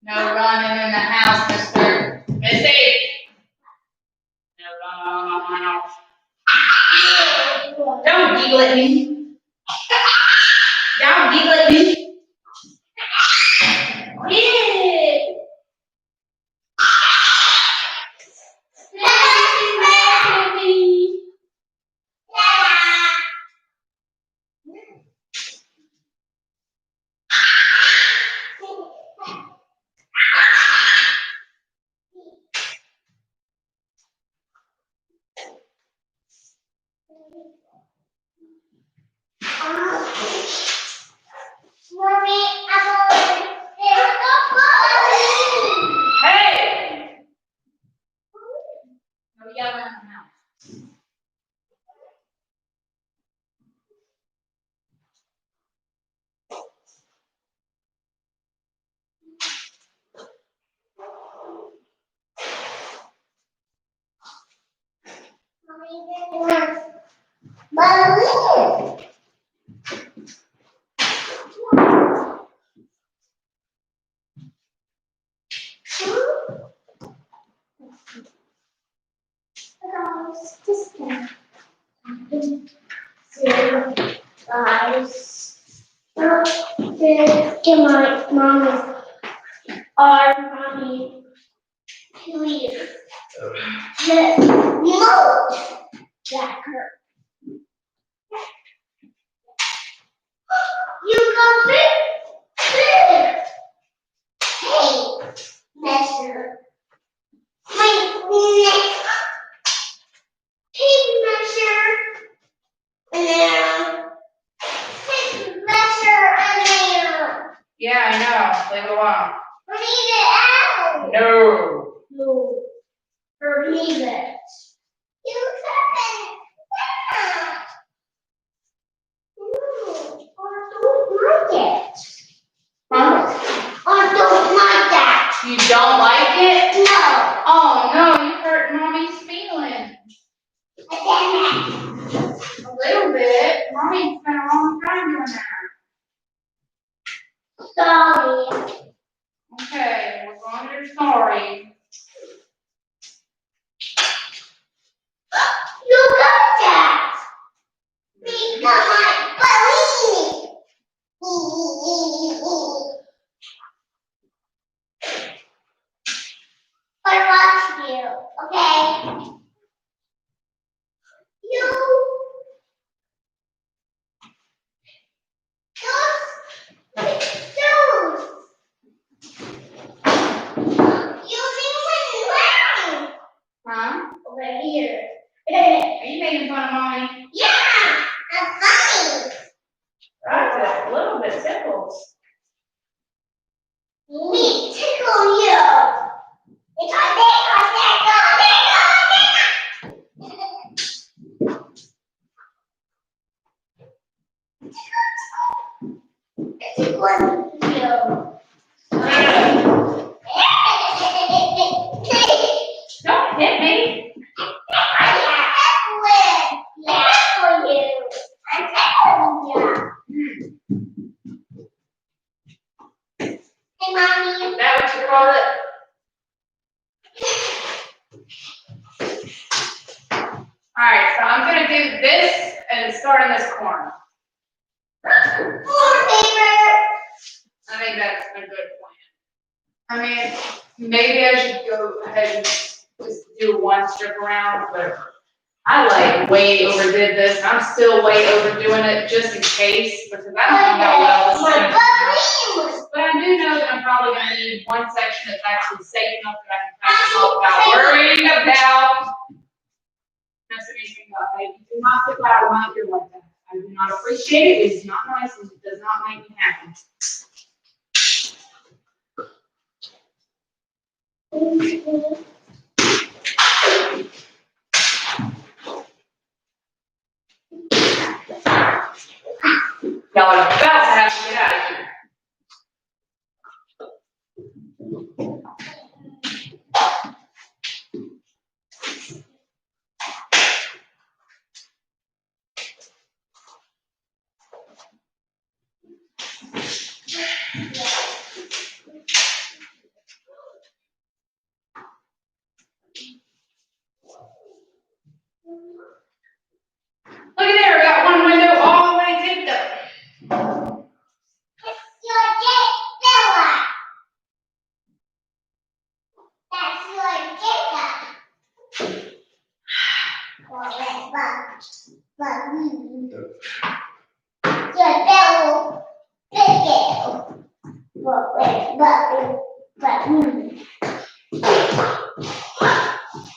No running in the house, mister. Missy. No running in the house. Don't giggle at me. Don't giggle at me. Yeah. yelling in the house. Balloon. Zero, five, get my mommy, our mommy, please. No, that hurt. You go big. Hey, measure. My neck. Tape measure. And tape measure and then. Yeah, I know. Leave it alone. Leave it out. No. No. Or leave it. You can. Yeah. No. Or don't like it. Huh? Or don't like that. You don't like it? No. Oh no, you hurt mommy's feelings. Again. A little bit. Mommy spent a long time doing that. Sorry. Okay, we're going to your sorry. You got that. Become my balloon. I watch you, okay? Those. You leave it Huh? over here. Are you making fun of mommy? Yeah, I'm funny. Right, a little bit tickles. Me tickle you. It's on you. Don't hit me. Hey, Mommy. Is that what you call it? Alright, so I'm gonna do this and start in this corner. More paper. I think that's a good plan. I mean, maybe I should go ahead and just do one strip around, but I like way overdid this. And I'm still way overdoing it just in case, because I don't know how well this is gonna turn out. But I do know that I'm probably gonna need one section that's actually safe enough that I can talk about worrying about. That's anything about baby. Do not sit out of my ear like that. I do not appreciate it. It's not nice and it does not make me happy. Y'all are about to have to get out of here. Look at there, we got one window all the way taped up. Your Fella. That's your Jacob. Your Bella. Biscuit.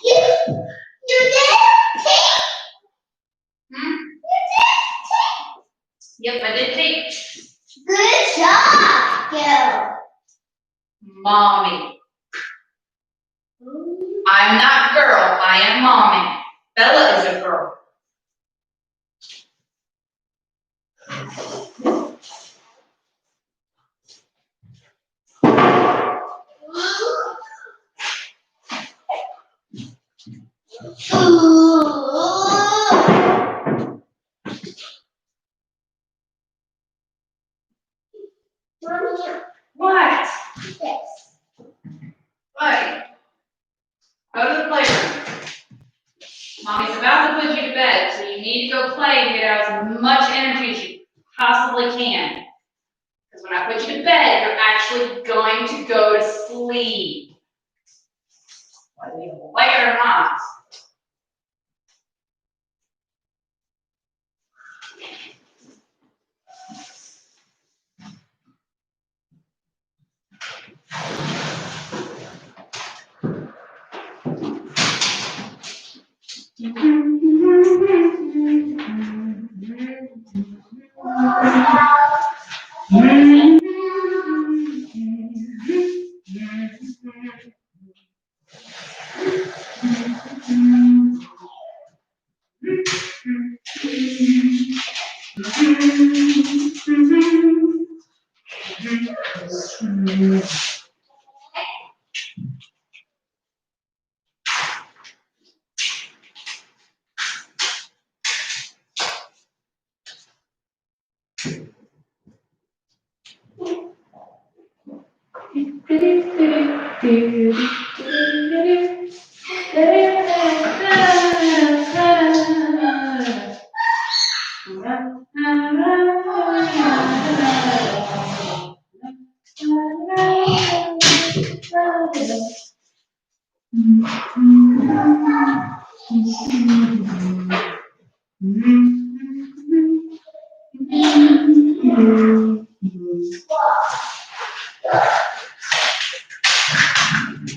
You did it? You did Yep, I did tape. Good job, girl. Mommy. I'm not girl, I am mommy. Bella is a girl. What? Yes. What? Go to the playroom. Mommy's about to put you to bed, so you need to go play and get out as much energy as you possibly can. Because when I put you to bed, you're actually going to go to sleep. Whether you like it or not.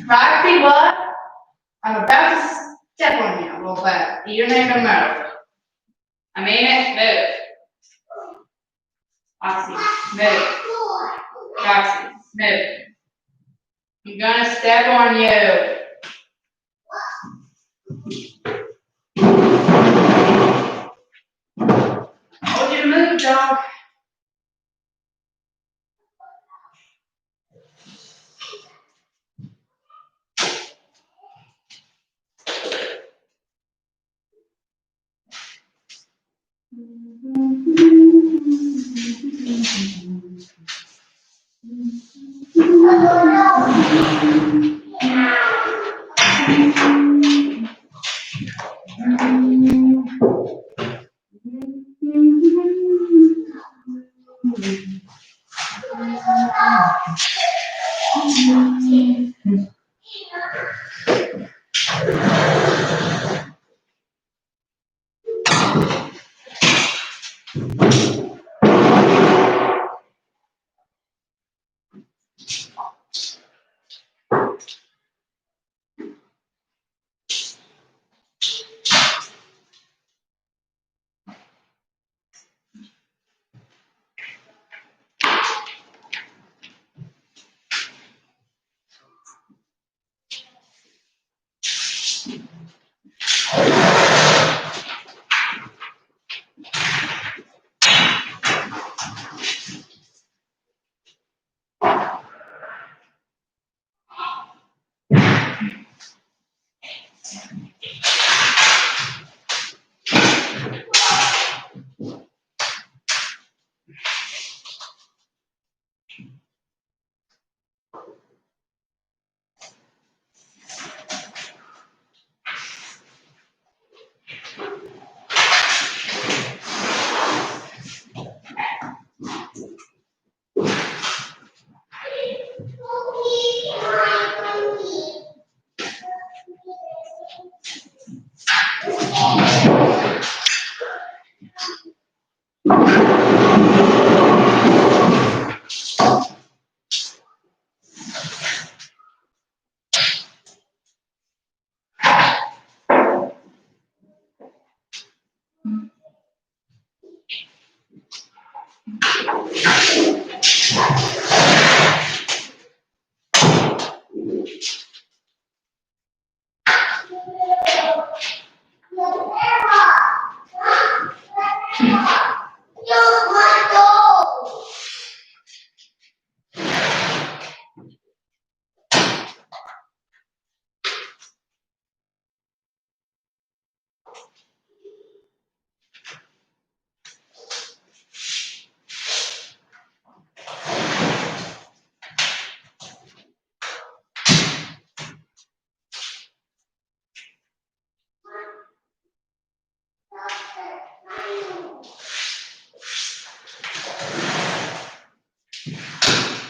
Roxy, what? I'm about to step on you real fast. You don't even move. I mean it, move. Roxy, move. Roxy, move. I'm gonna step on you. I told you to move, dog.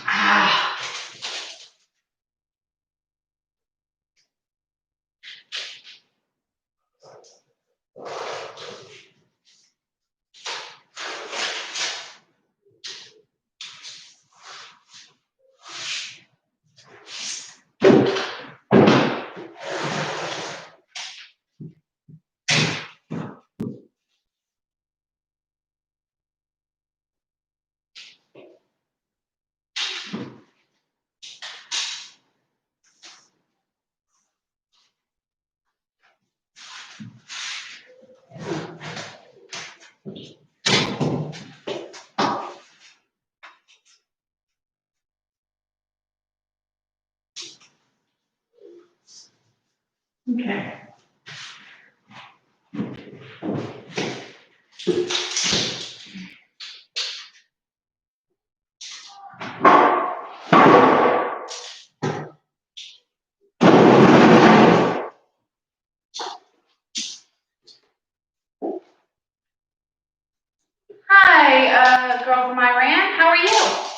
Ah. Okay. Hi, girl from Iran. How are you?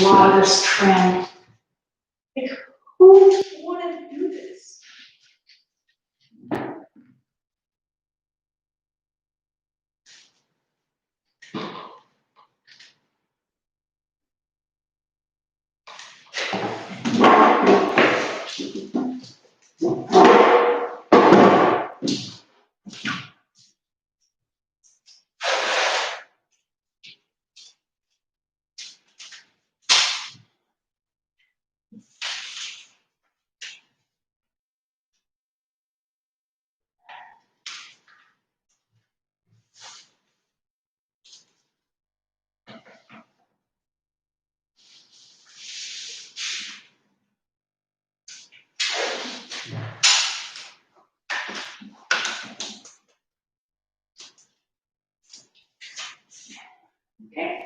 lot of this trim. Like, who wanted to do this? Okay.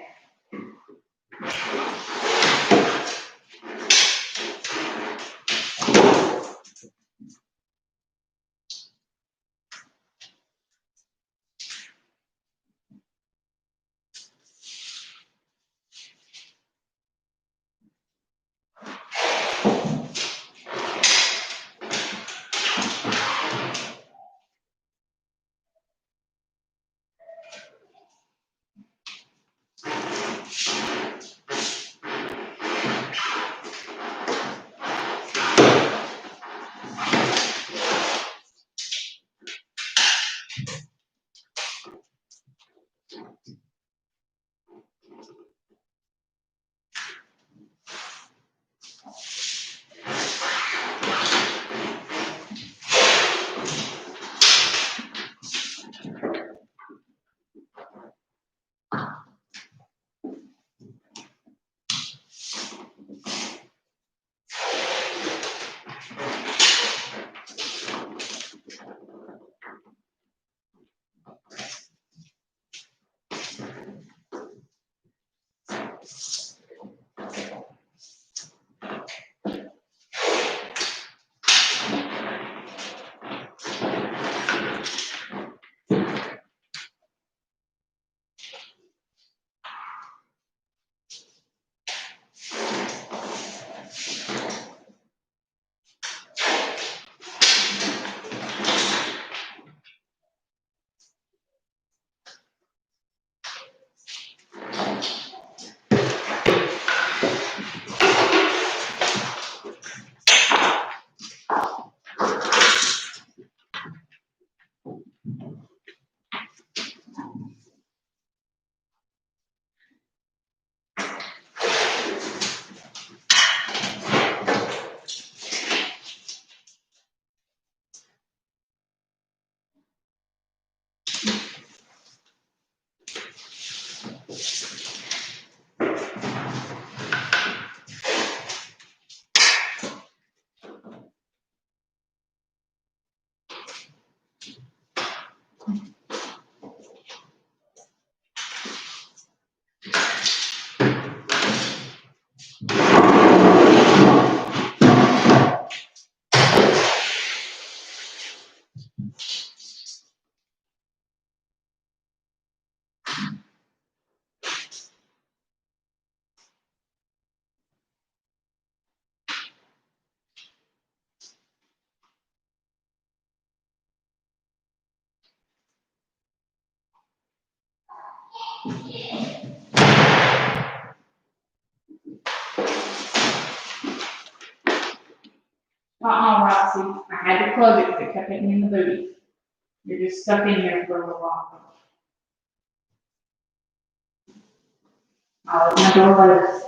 Roxy. I had to close it because it kept hitting me in the booty. You're just stuck in here for a little while. I'll open the door later.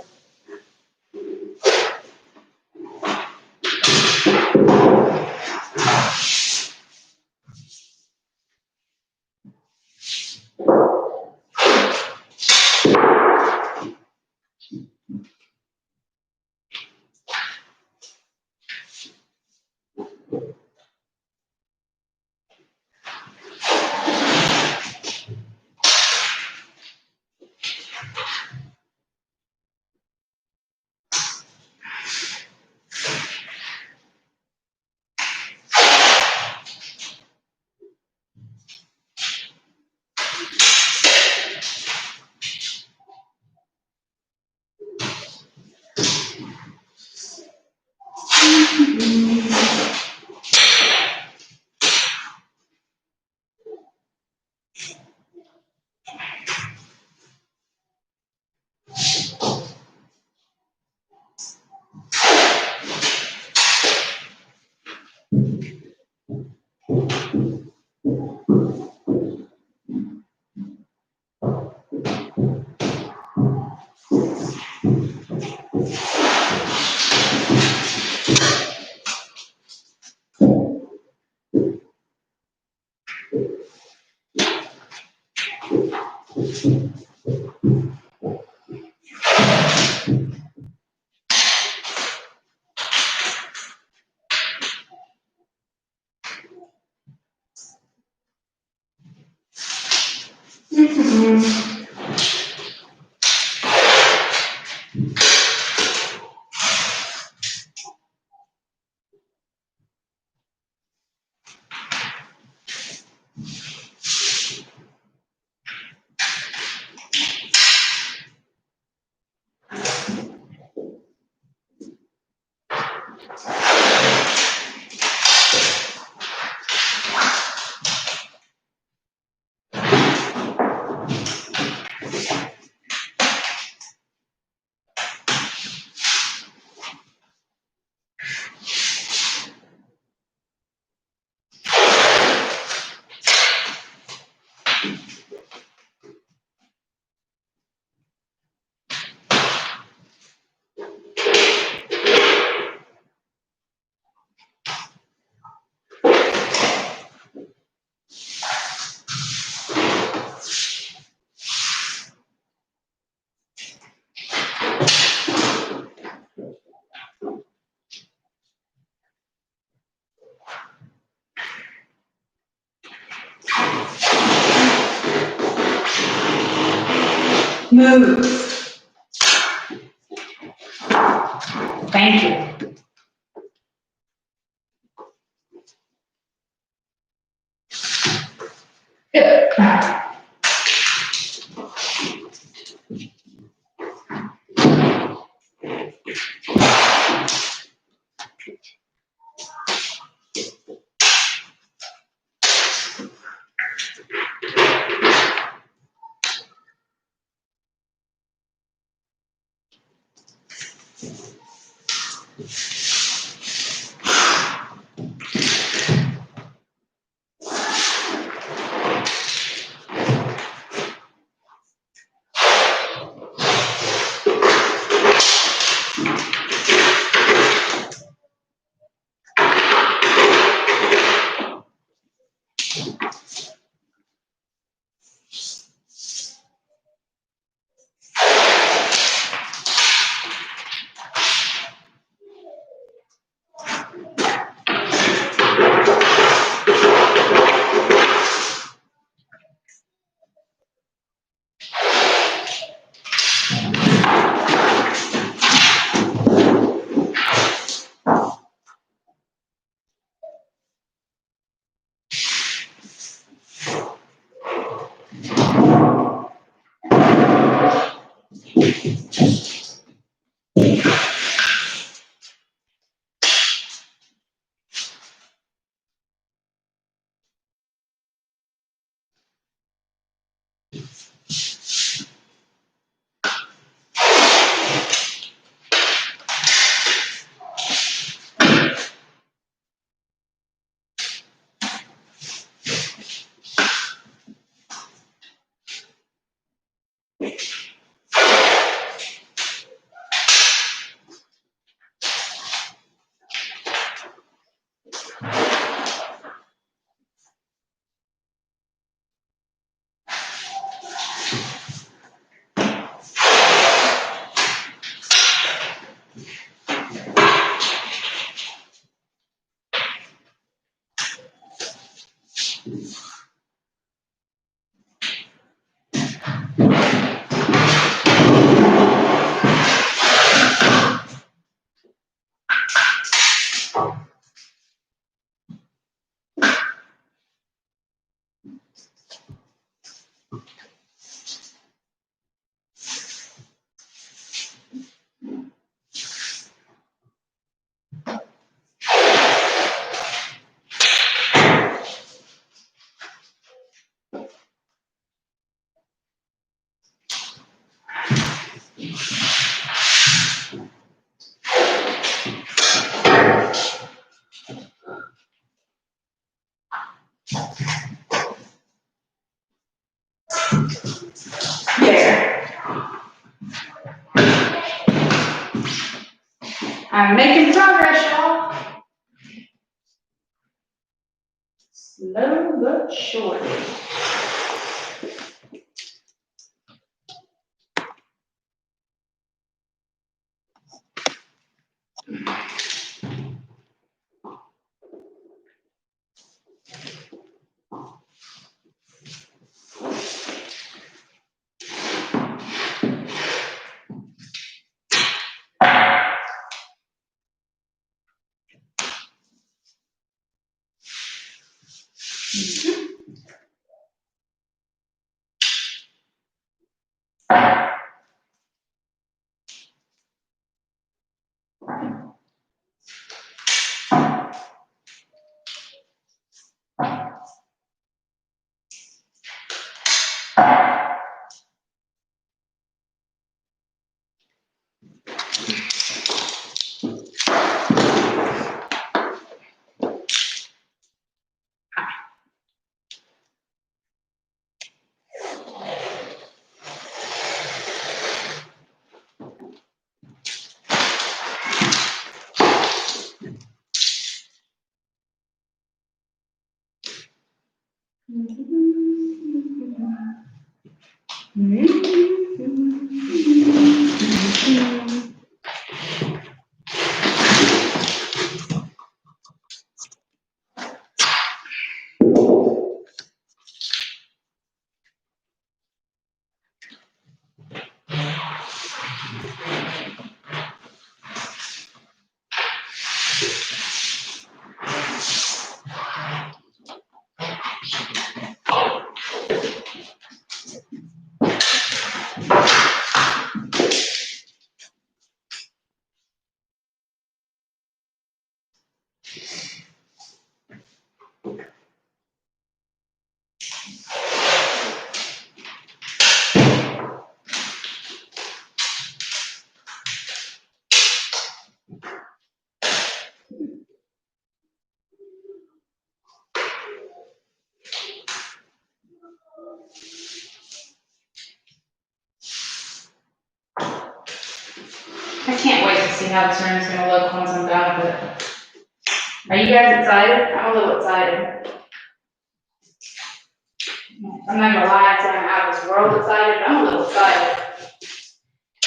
Move. Thank you. Good. There. I'm making progress, y'all. Slow but sure. I can't wait to see how this room's gonna look once I'm done with it. Are you guys excited? I'm a little excited. I'm not gonna lie and say I'm out of this world excited, but I'm a little excited.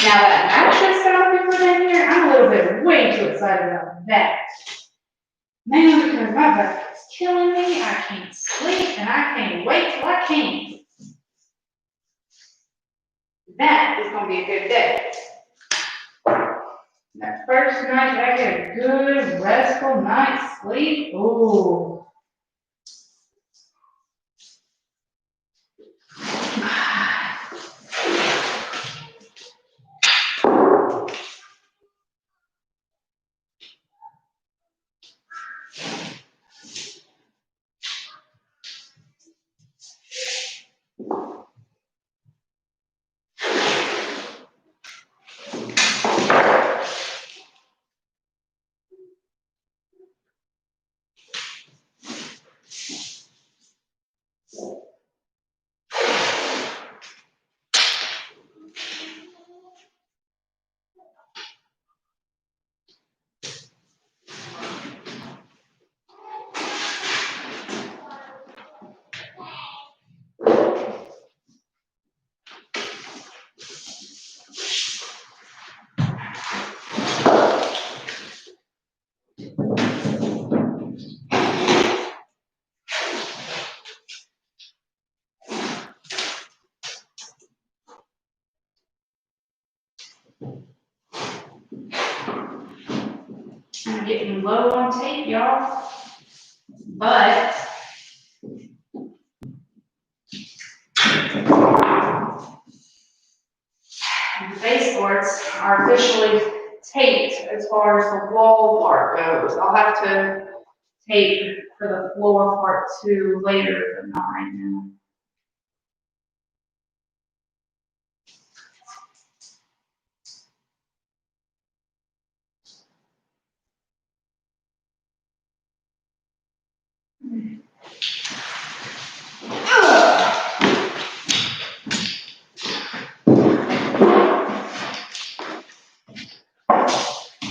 Now that mattress that I'll be putting in here, I'm a little bit way too excited about that. Man, because my back is killing me, I can't sleep, and I can't wait till I can. That is gonna be a good day. That first night that I get a good, restful night's sleep, ooh. I'm getting low on tape, y'all. But the baseboards are officially taped as far as the wall part goes. I'll have to tape for the floor part too later, but not right now.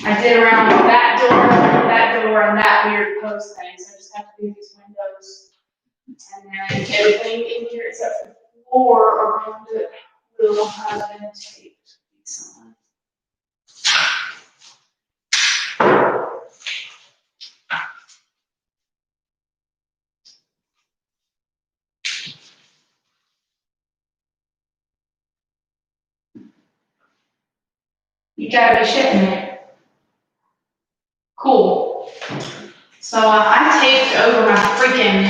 I did around that door, and that weird post thing, so I just have to do these windows. And then everything in here except the floor around it will have been taped recently. You gotta be shitting me. Cool. So I taped over my freaking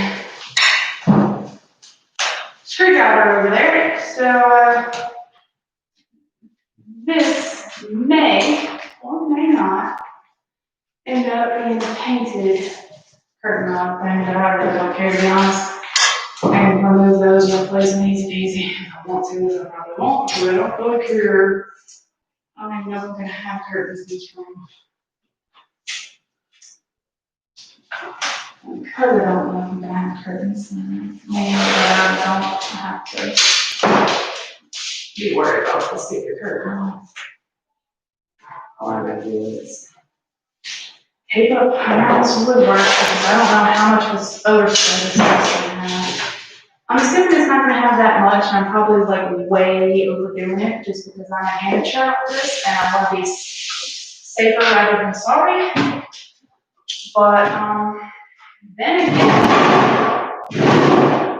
painted curtain rod thing, but I really don't care, to be honest. I can remove those and replace them easy. If I want to, if I probably won't, but I don't really care. I don't even know if I'm gonna have curtains this room. Because I don't know if I'm gonna have curtains, and I don't have to be worried about the stupid curtain. All I gotta do is tape up my house woodwork because I don't know how much was overspray this house gonna have. I'm assuming it's not gonna have that much, and I'm probably like way overdoing it just because I'm an amateur at this and I wanna be safer rather than sorry. But then again,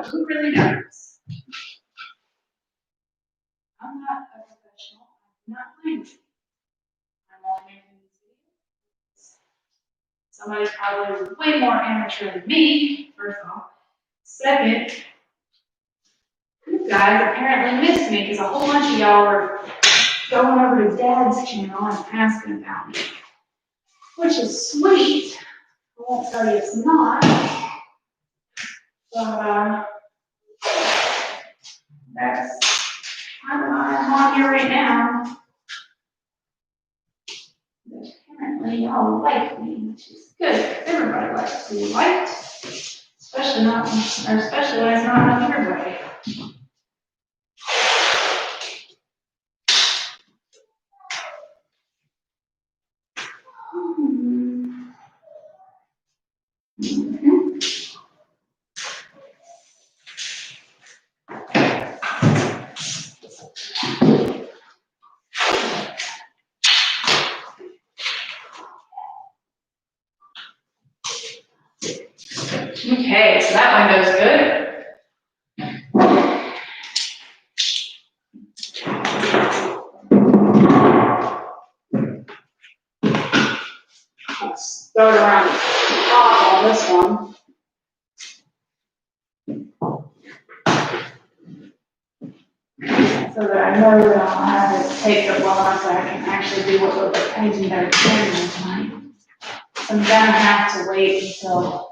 who really knows? I'm not a professional. I'm not playing. I'm only making these videos. Somebody's probably way more amateur than me, first off. Second, you guys apparently missed me because a whole bunch of y'all were going over to Dad's channel and asking about me, which is sweet. I won't tell you it's not, but that's kind of why I'm on here right now. Apparently y'all like me, which is good. Everybody likes to be liked, especially especially when it's not on your way. Okay, so that window's good. Let's start around the top on this one. So that I know that I'll have it taped up well enough so I can actually do what we're painting better tonight. I'm gonna have to wait until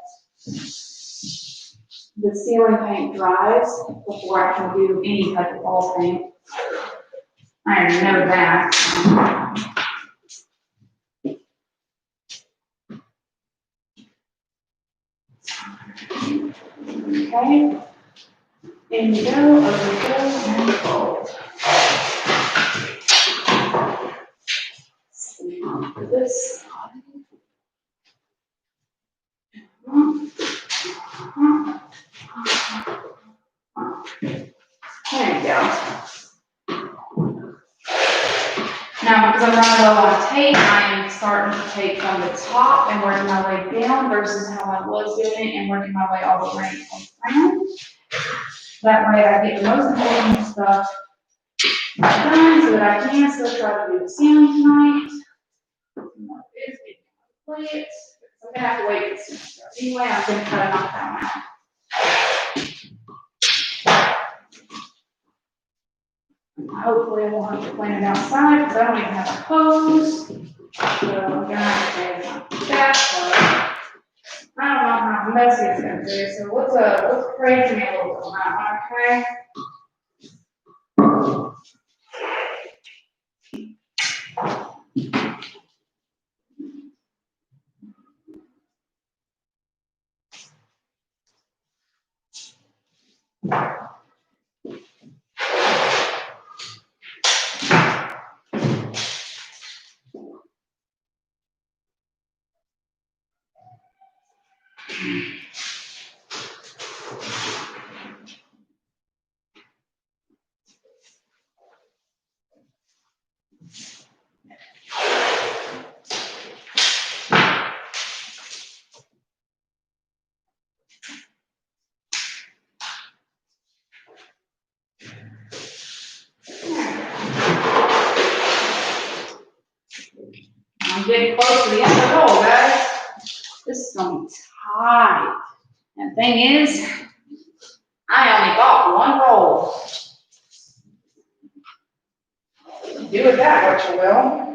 the ceiling paint dries before I can do any type of wall paint. I already know that. Okay. In you go, over you go, and fold. For this. There you go. Now, because I'm running low on tape, I am starting to tape from the top and working my way down versus how I was doing it and working my way all the way around. That way I get the most important stuff done so that I can still try to do the ceiling tonight. I'm gonna have to wait for this. Anyway, I'm gonna try to knock that one out. Hopefully I won't have to clean it outside because I don't even have a hose. So I'm gonna have to do that. So I don't know how messy it's gonna be. So let's praise me a little bit on that one, okay? I'm getting close to the end of the roll, guys. This is gonna be tight. And the thing is, I only got one roll. Do with that what you will.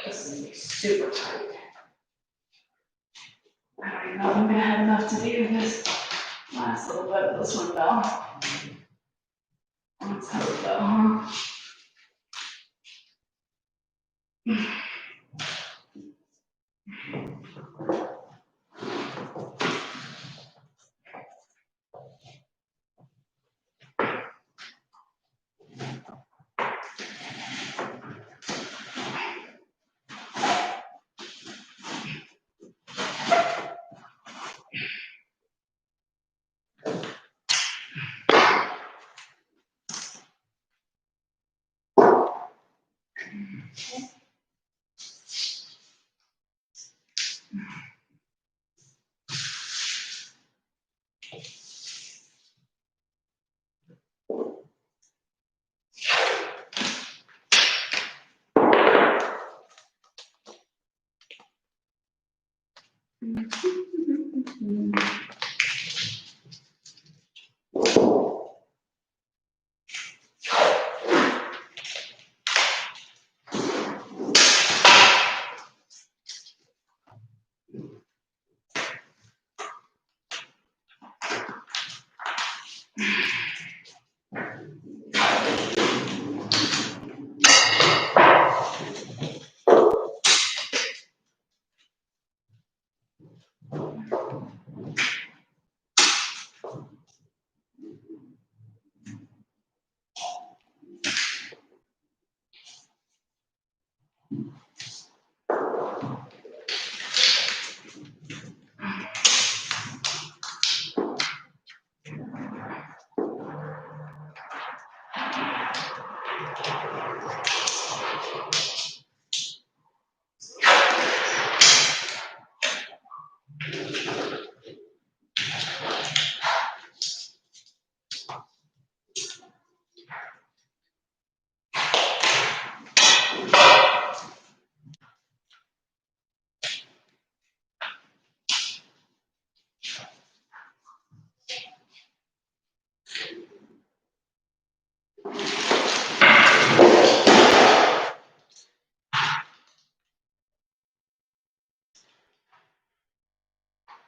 This is super tight. I don't even know if I'm gonna have enough to do this last little bit of this one though. Let's hope though, huh?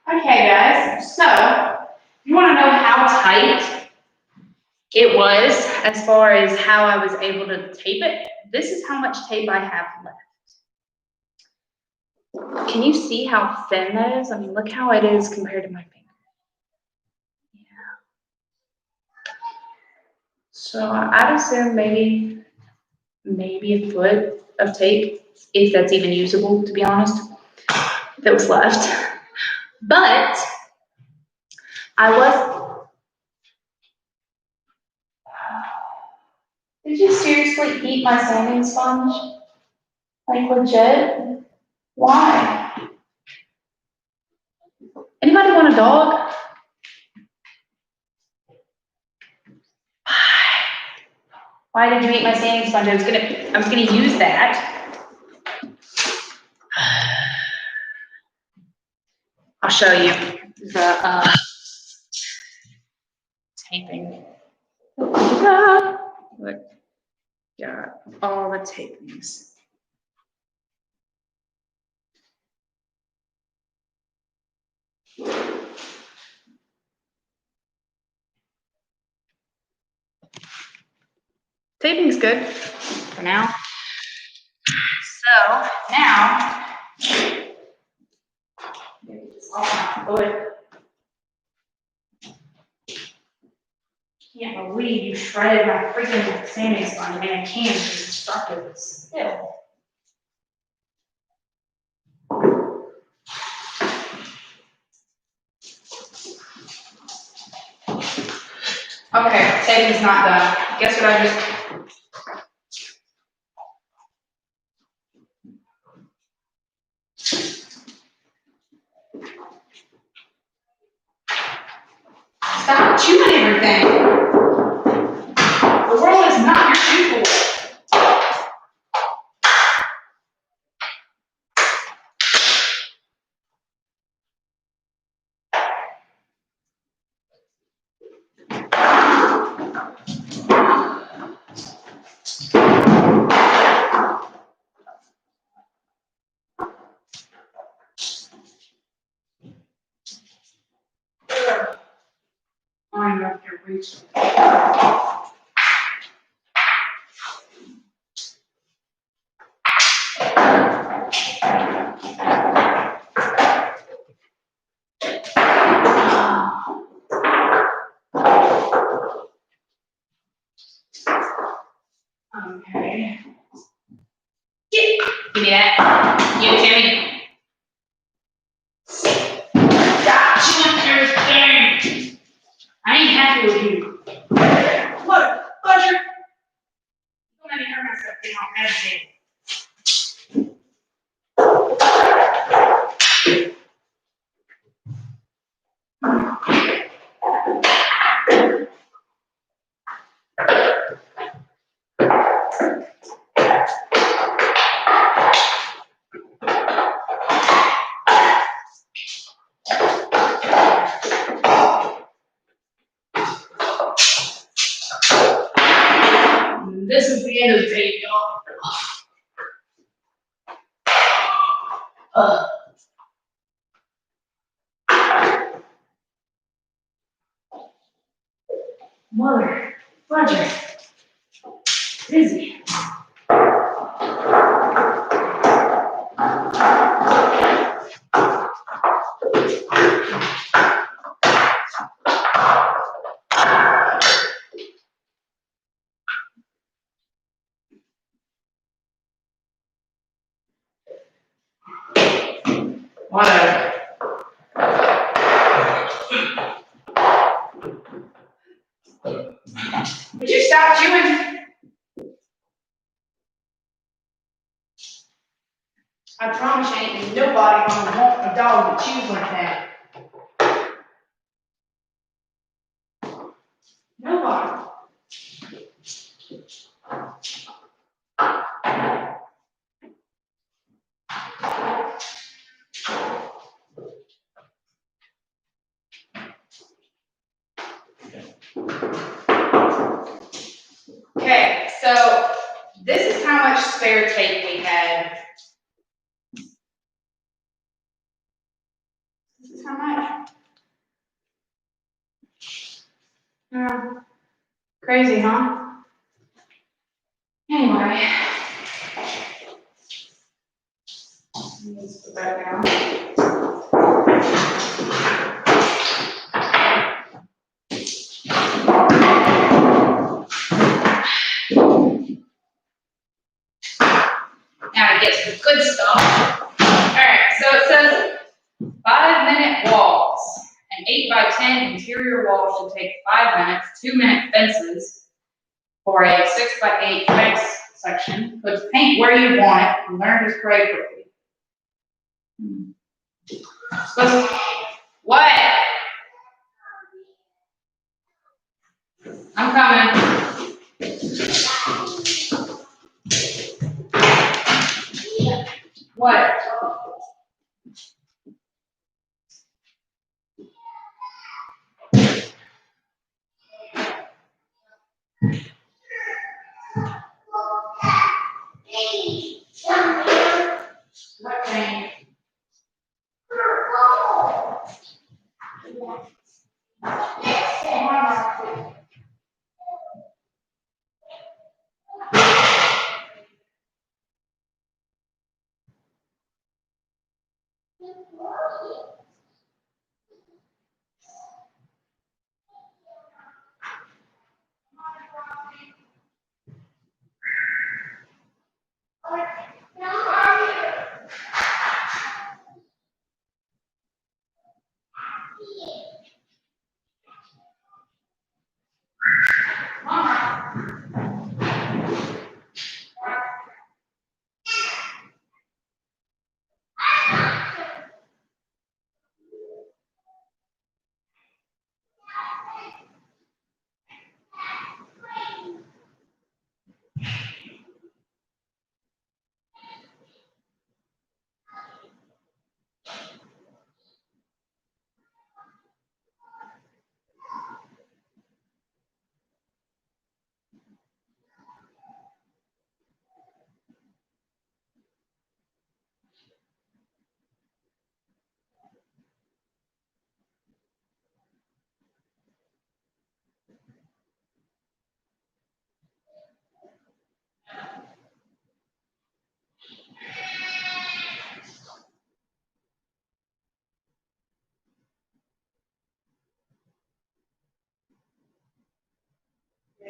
Okay, guys, so you want to know how tight it was as far as how I was able to tape it? This is how much tape I have left. Can you see how thin that is? I mean, look how it is compared to my finger. Yeah. So I'd assume maybe a foot of tape, if that's even usable, to be honest, that was left. But I was. Did you seriously eat my sanding sponge? Like legit? Why? Anybody want a dog? Why did you eat my sanding sponge? I was gonna use that. I'll show you the taping. Look, got all the tapings. Taping's good for now. So now, get this off my foot. Can't believe you shredded my freaking sanding sponge, man. I can't just stuck it still. Okay, taping's not done. Guess what I just. Stop chewing everything. The world is not your shoe toy. I'm up here reaching. Okay. Give me that. Give it to me. Stop chewing everything. I ain't happy with you. Look, Fudger. Don't let me hurt myself getting all agitated. This is the end of the day, y'all. Mother, Fudger, busy. Whatever. Would you stop chewing? I promise you ain't nobody gonna want a dog that chews like that. Nobody. Okay, so this is how much spare tape we had. This is how much. Yeah. Crazy, huh? Anyway. Let's put that down. Now to get to the good stuff. Alright, so it says 5-minute walls. An 8x10 interior wall should take 5 minutes. 2-minute fences for a 6x8 fence section. Put paint where you want it and learn to spray quickly. What? I'm coming. What? What thing?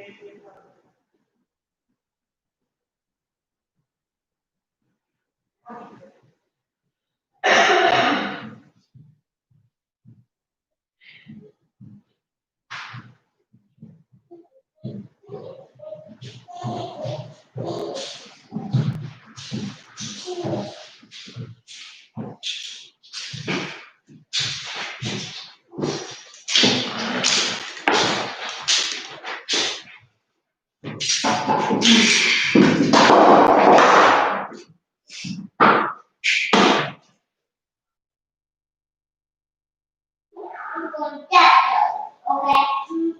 I'm going to get those, okay? I'm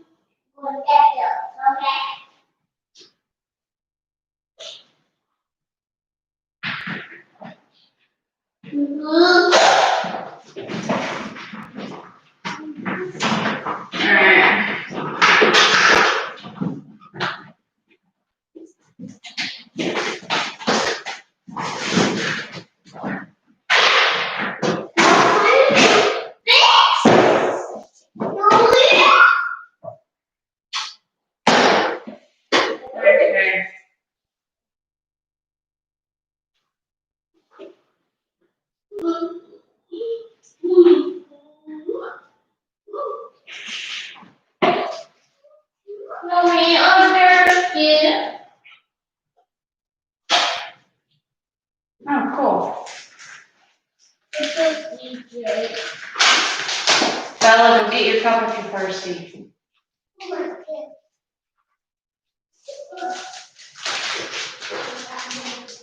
going to get those, okay? Okay. Mommy, under here. Oh, cool. This is DJ. Bella, go get your cup if you're thirsty.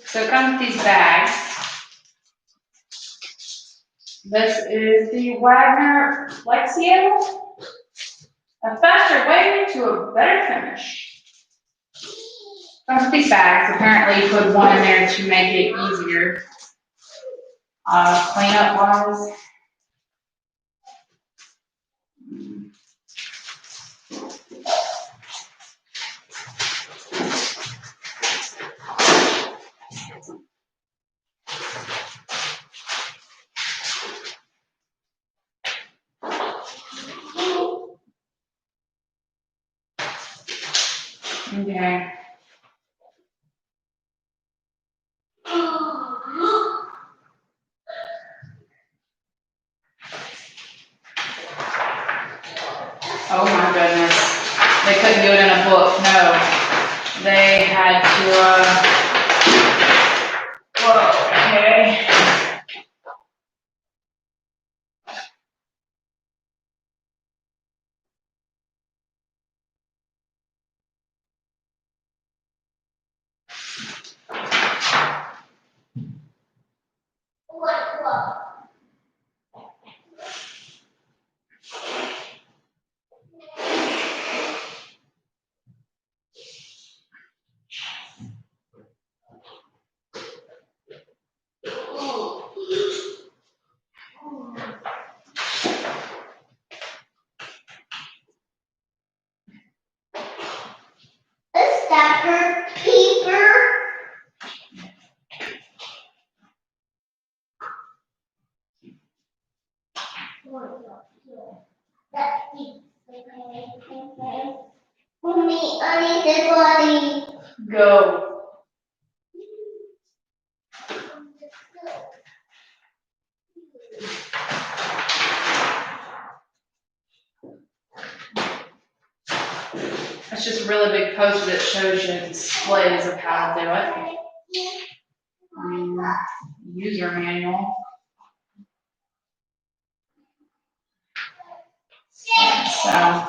So come with these bags. This is the Wagner Lexio. A faster way to a better finish. Comes with these bags. Apparently you put one in there to make it easier. Cleanup wise. Okay. Oh my goodness. They couldn't do it in a book, no. They had to, whoa, okay. Is that her paper? Mommy, I need the body. Go. It's just a really big poster that shows you displays of how to do it. User manual. So.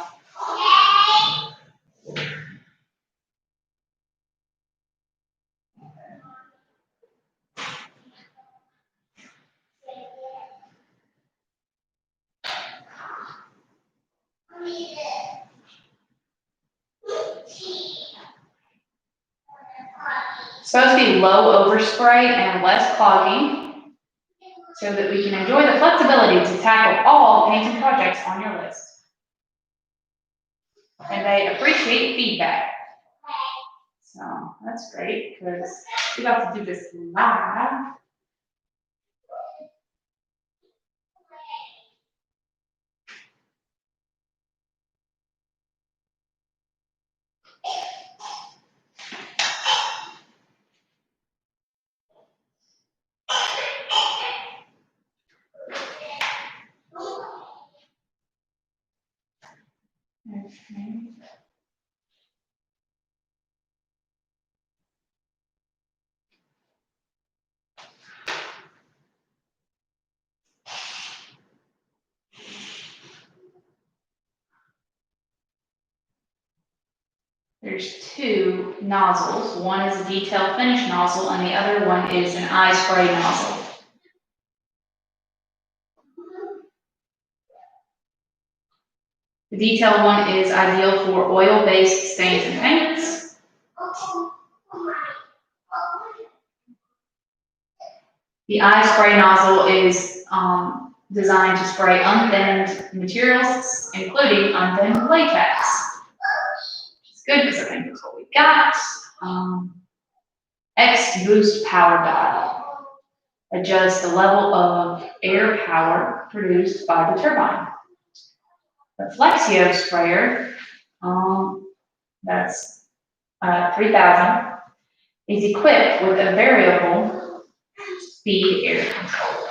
Supposed to be low overspray and less clogging so that we can enjoy the flexibility to tackle all painting projects on your list. And they appreciate feedback. So that's great because we got to do this live. Okay. There's two nozzles. One is a detail finish nozzle and the other one is an eye spray nozzle. The detail one is ideal for oil-based stains and paints. The eye spray nozzle is designed to spray unthinned materials, including unthinned latex. It's good because I think that's what we got. X boost power dial. Adjust the level of air power produced by the turbine. The Flexio sprayer, that's 3000, is equipped with a variable speed air control.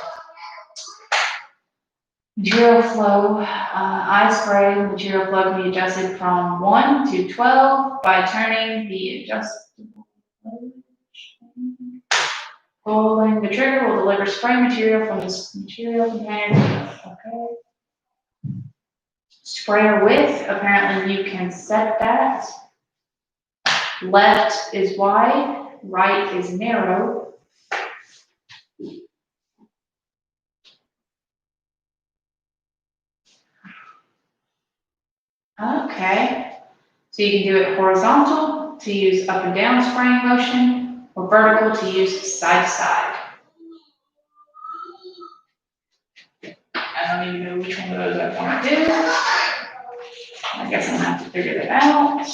Material flow, eye spray material flow can be adjusted from 1 to 12 by turning the adjustable pulling the trigger will deliver spray material from this material container. Okay. Sprayer width, apparently you can set that. Left is wide, right is narrow. Okay, so you can do it horizontal to use up and down spraying motion, or vertical to use side to side. I don't even know which one of those I want to do. I guess I'm gonna have to figure that out.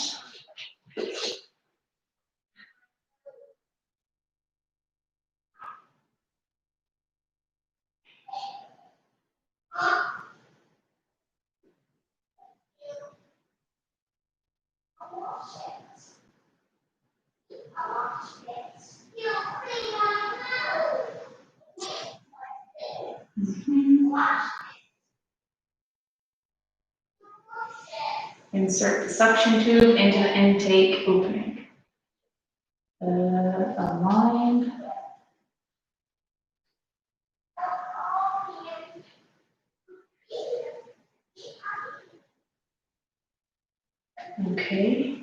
Insert the suction tube into the intake opening. Align. Okay.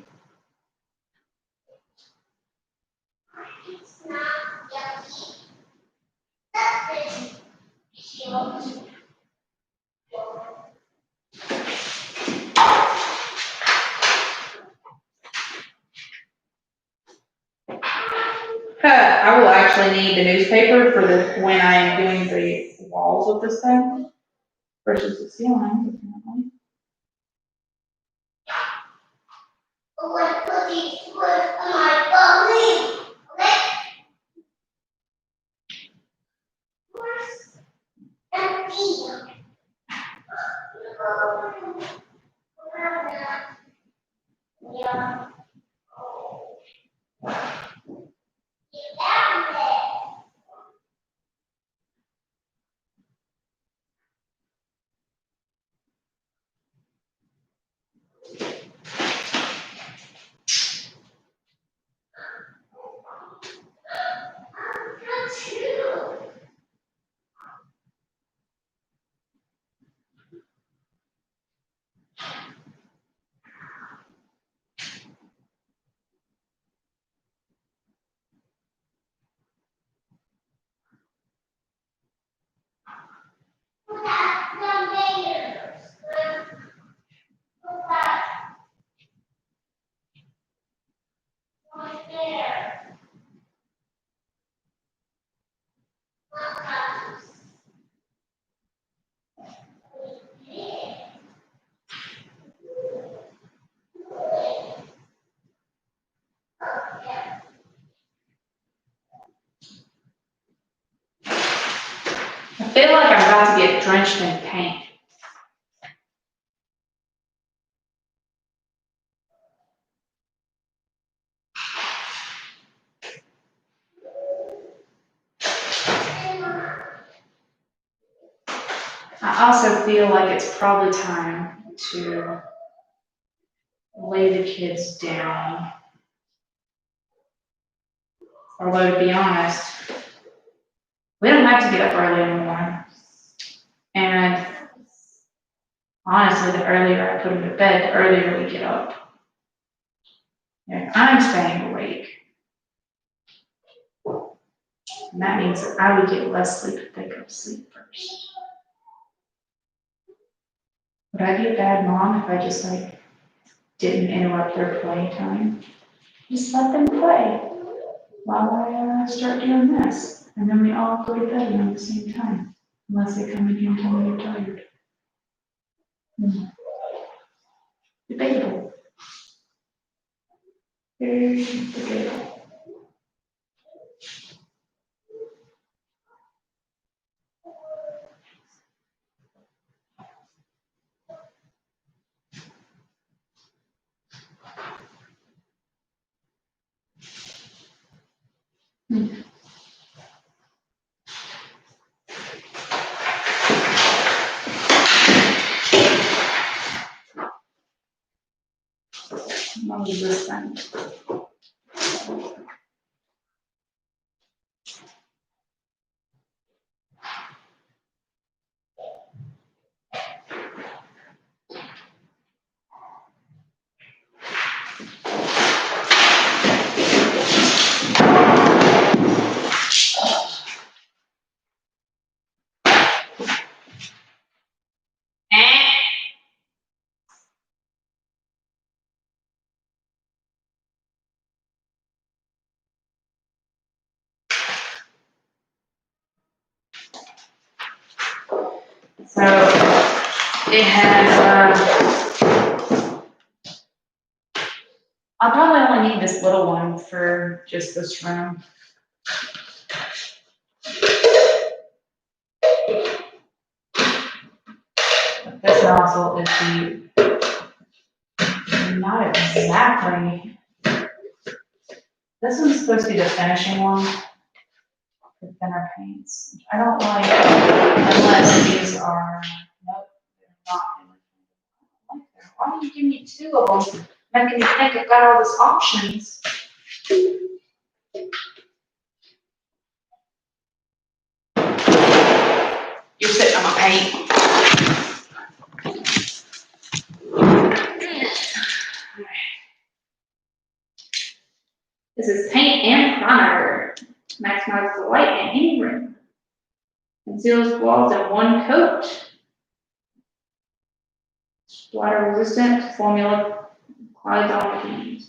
I will actually need the newspaper for the when I am doing the walls of this thing versus the ceiling. Definitely. I'm gonna put these words on my phone, okay? Words and E. Yeah. I feel like I'm about to get drenched in paint. I also feel like it's probably time to lay the kids down. Although, to be honest, we don't have to get up early anymore. And honestly, the earlier I put them to bed, the earlier we get up. And I'm staying awake. And that means that I would get less sleep if they go to sleep first. Would I be a bad mom if I just didn't interrupt their playtime? Just let them play while I start doing this. And then we all go to bed at the same time. Unless they come in here and tell me they're tired. Debatable. Very debatable. What was this then? So it had, I'll probably only need this little one for just this room. This nozzle is not exactly, this one's supposed to be the finishing one, the thinner paints, which I don't like unless these are, nope, they're not. I like that. Why do you give me two of them? Making me think I've got all these options. You're sitting on my paint. This is paint and primer. Maximizes the light in any room. Conceals walls in one coat. Water resistant formula applies on paint.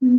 What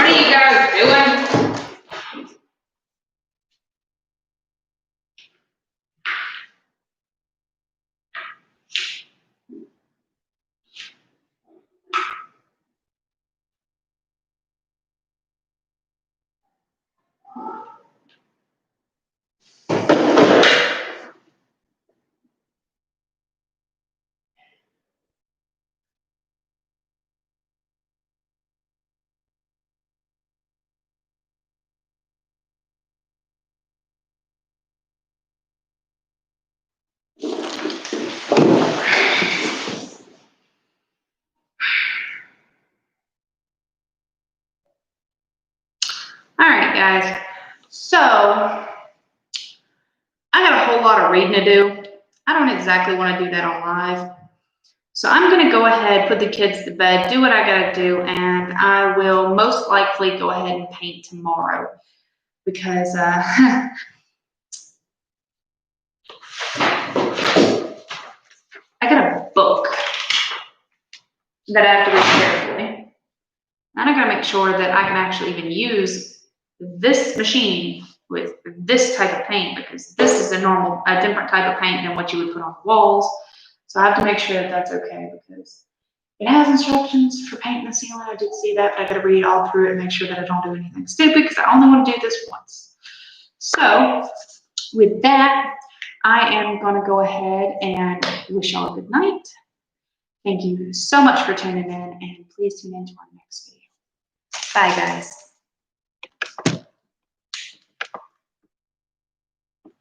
are you guys doing? All right, guys. So I got a whole lot of reading to do. I don't exactly want to do that on live. So I'm going to go ahead, put the kids to bed, do what I got to do, and I will most likely go ahead and paint tomorrow because I got a book that I have to read carefully. And I got to make sure that I can actually even use this machine with this type of paint because this is a different type of paint than what you would put on the walls. So I have to make sure that that's okay because it has instructions for painting the ceiling. I did see that, but I got to read all through it and make sure that I don't do anything stupid because I only want to do this once. So with that, I am going to go ahead and wish y'all a good night. Thank you so much for tuning in, and please tune in to our next video. Bye, guys.